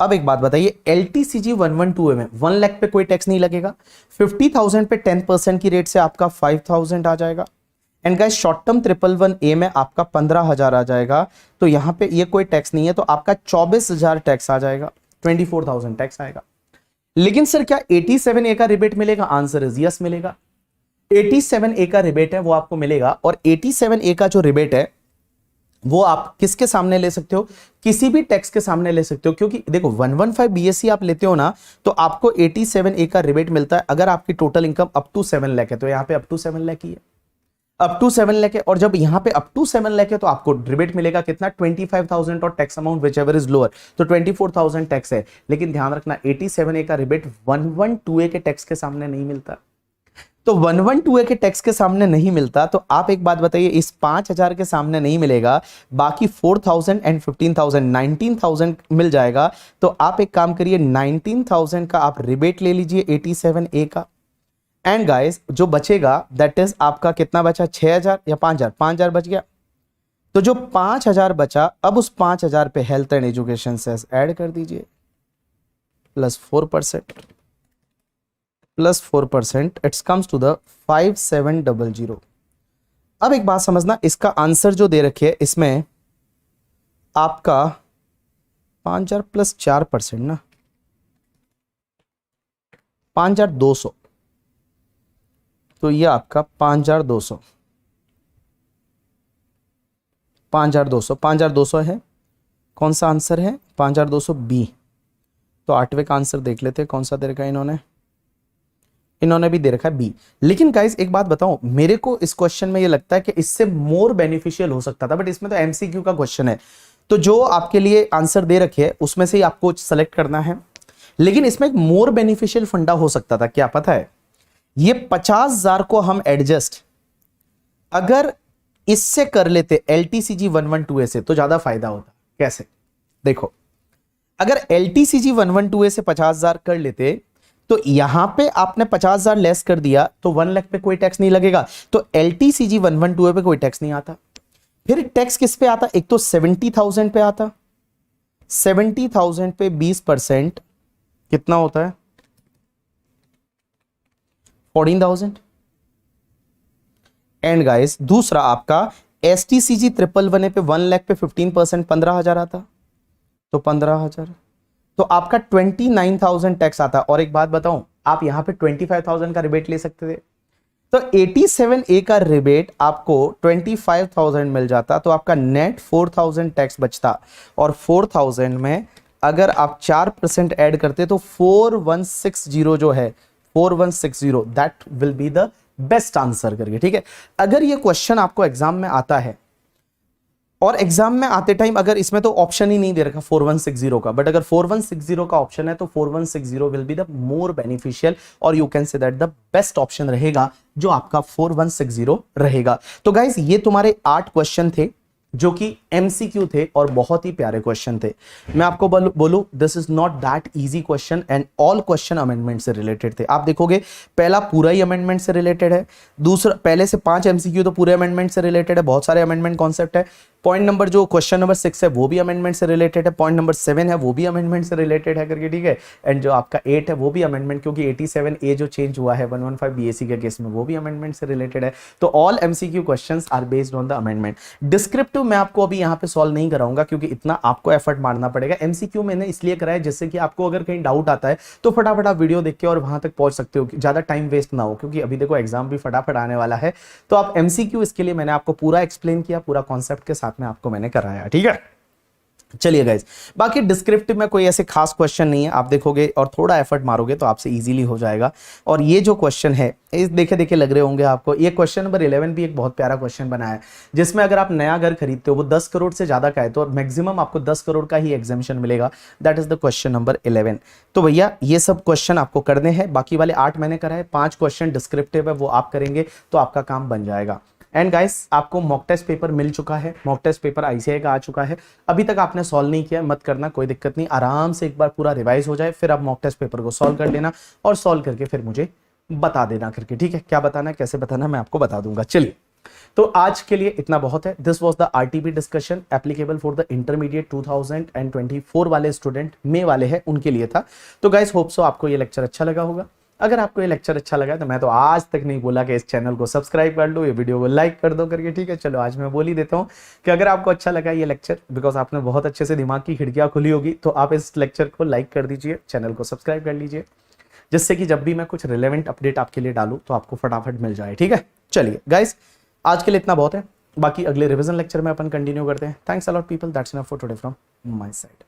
[SPEAKER 1] अब एक बात बताइए, LTCG 112A में 1 लाख पे कोई टैक्स नहीं लगेगा। 50,000 पे 10% की रेट से आपका 5,000 आ जाएगा। And guys short term 111A में आपका 15,000 आ जाएगा। तो यहां पे ये कोई टैक्स नहीं है, तो आपका 24,000 टैक्स आ जाएगा, 24,000 टैक्स आएगा। लेकिन सर क्या 87A का रिबेट मिलेगा? आंसर इज यस, मिलेगा। 87A का रिबेट है वो आपको मिलेगा, और 87A का जो रिबेट है वो आप किसके सामने ले सकते हो, किसी भी टैक्स के सामने ले सकते हो। क्योंकि देखो 115 BAC आप लेते हो ना तो आपको 87A का रिबेट मिलता है अगर आपकी total income up to 7 lakh है। तो यहां पे अप टू 7 लाख ही है, अप टू 7 लाख है। और जब यहां पे अप टू 7 लाख है तो आपको रिबेट मिलेगा कितना, 25,000 और tax amount which ever is lower, तो 24,000 टैक्स है। लेकिन ध्यान रखना 87A का रिबेट 112A के टैक्स के सामने नहीं मिलता। तो 112A के टैक्स के सामने नहीं मिलता, तो आप एक बात बताइए, इस 5,000 के सामने नहीं मिलेगा, बाकी 4,000 एंड 15,000 19,000 मिल जाएगा। तो आप एक काम करिए, 19,000 का आप रिबेट ले लीजिए 87A का, एंड गाइस जो बचेगा दैट इज आपका कितना बचा, 6,000 या 5,000, 5,000 बच गया। तो जो 5,000 बचा, अब उस 5,000 पे health and education cess add कर दीजिए plus 4%, it's comes to the 5,700। अब एक बात समझना, इसका आंसर जो दे रखे है इसमें आपका 5,000 प्लस 4% ना 5,200, तो ये आपका 5,200 5,200 है। कौन सा आंसर है? 5,200 बी। तो 8वें का आंसर देख लेते हैं कौन सा दे रखा है इन्होंने भी दे रखा है बी। लेकिन गाइस एक बात बताऊं, मेरे को इस क्वेश्चन में ये लगता है कि इससे मोर बेनिफिशियल हो सकता था, बट इसमें तो एमसीक्यू का क्वेश्चन है, तो जो आपके लिए आंसर दे रखे है उसमें से ही आपको सेलेक्ट करना है। लेकिन इसमें एक मोर बेनिफिशियल फंडा हो सकता था, क्या पता है? ये 50,000 को हम एडजस्ट अगर इससे कर लेते LTCG 112A से तो ज्यादा फायदा होता। कैसे? देखो, अगर LTCG 112A से 50,000 कर लेते तो यहां पे आपने 50,000 लेस कर दिया तो 1 लाख पे कोई टैक्स नहीं लगेगा, तो LTCG 112A पे कोई टैक्स नहीं आता। फिर टैक्स किस पे आता? एक तो 70,000 पे आता। 70,000 पे 20% कितना होता है? 14,000। एंड गाइस दूसरा आपका STCG 111A पे 1 लाख पे 15% 15,000 आता, तो 15,000, तो आपका 29,000 टैक्स आता। और एक बात बताऊं, आप यहां पे 25,000 का रिबेट ले सकते थे, तो 87A का रिबेट आपको 25,000 मिल जाता, तो आपका नेट 4,000 टैक्स बचता। और 4,000 में अगर आप 4% ऐड करते तो 4160 जो है 4160 that will be the best answer करके। ठीक है, अगर ये क्वेश्चन आपको एग्जाम में आता है और एग्जाम में आते टाइम अगर इसमें तो ऑप्शन ही नहीं दे रखा 4160 का, बट अगर 4160 का ऑप्शन है तो 4160 will be the more beneficial or you can say that the best option रहेगा जो आपका 4160 रहेगा। तो गाइस ये तुम्हारे 8 क्वेश्चन थे जो कि एमसीक्यू थे और बहुत ही प्यारे क्वेश्चन थे। मैं आपको बोलूं this is not that easy question and all question amendment से रिलेटेड थे। आप देखोगे पहला पूरा ही अमेंडमेंट से रिलेटेड है, दूसरा पहले से 5 एमसीक्यू तो पूरे अमेंडमेंट से रिलेटेड है, बहुत सारे अमेंडमेंट कॉन्सेप्ट है। पॉइंट नंबर जो क्वेश्चन नंबर 6 है वो भी अमेंडमेंट से रिलेटेड है, पॉइंट नंबर 7 है वो भी अमेंडमेंट से रिलेटेड है करके। ठीक है, एंड जो आपका 8 है वो भी अमेंडमेंट, क्योंकि 87A जो चेंज हुआ है 115 BAC के केस में वो भी अमेंडमेंट से रिलेटेड है। तो all MCQ questions are based on the amendment. Descriptive मैं आपको अभी यहाँ पे सॉल्व नहीं कराऊंगा क्योंकि इतना आपको एफर्ट मारना पड़ेगा। एमसीक्यू मैंने इसलिए कराया जिससे कि आपको अगर कहीं डाउट आता है तो फटाफट आप वीडियो देख के और वहां तक पहुंच सकते हो, ज्यादा टाइम वेस्ट ना हो, क्योंकि अभी देखो एग्जाम भी फटाफट आने वाला है। तो आप एमसीक्यू इसके लिए मैंने आपको पूरा एक्सप्लेन किया, पूरा कॉन्सेप्ट के साथ में आपको मैंने कराया। ठीक है, चलिए गाइस, बाकी डिस्क्रिप्टिव में कोई ऐसे खास क्वेश्चन नहीं है, आप देखोगे और थोड़ा एफर्ट मारोगे तो आपसे इजीली हो जाएगा। और ये जो क्वेश्चन है इस देखे देखे लग रहे होंगे आपको, ये क्वेश्चन नंबर 11 भी एक बहुत प्यारा क्वेश्चन बना है, जिसमें अगर आप नया घर खरीदते हो वो 10 करोड़ से ज्यादा का है तो मैक्सिमम आपको 10 करोड़ का ही एग्जामिशन मिलेगा। That is the question number 11। तो भैया ये सब क्वेश्चन आपको करने हैं, बाकी वाले 8 मैंने करा है, 5 क्वेश्चन डिस्क्रिप्टिव है वो आप करेंगे तो आपका काम बन जाएगा। एंड गाइस आपको मॉक टेस्ट पेपर मिल चुका है, मॉक टेस्ट पेपर ICAI का आ चुका है, अभी तक आपने सॉल्व नहीं किया मत करना, कोई दिक्कत नहीं, आराम से एक बार पूरा रिवाइज हो जाए फिर आप मॉक टेस्ट पेपर को सॉल्व कर लेना और सॉल्व करके फिर मुझे बता देना करके। ठीक है, क्या बताना है कैसे बताना है मैं आपको बता दूंगा। चलिए, तो आज के लिए इतना बहुत है। This was the RTP discussion applicable for the intermediate 2024 वाले स्टूडेंट, मे वाले हैं उनके लिए था। तो गाइस होप सो आपको ये लेक्चर अच्छा लगा होगा। अगर आपको ये लेक्चर अच्छा लगा तो मैं तो आज तक नहीं बोला कि इस चैनल को सब्सक्राइब कर लो, ये वीडियो को लाइक कर दो करके। ठीक है, चलो आज मैं बोल ही देता हूँ कि अगर आपको अच्छा लगा ये लेक्चर, बिकॉज आपने बहुत अच्छे से दिमाग की खिड़कियां खुली होगी, तो आप इस लेक्चर को लाइक कर दीजिए, चैनल को सब्सक्राइब कर लीजिए, जिससे कि जब भी मैं कुछ रिलेवेंट अपडेट आपके लिए डालूं तो आपको फटाफट मिल जाए। ठीक है, चलिए गाइस आज के लिए इतना बहुत है, बाकी अगले रिविजन लेक्चर में अपन कंटिन्यू करते हैं। Thanks a lot people, that's enough for today from my side.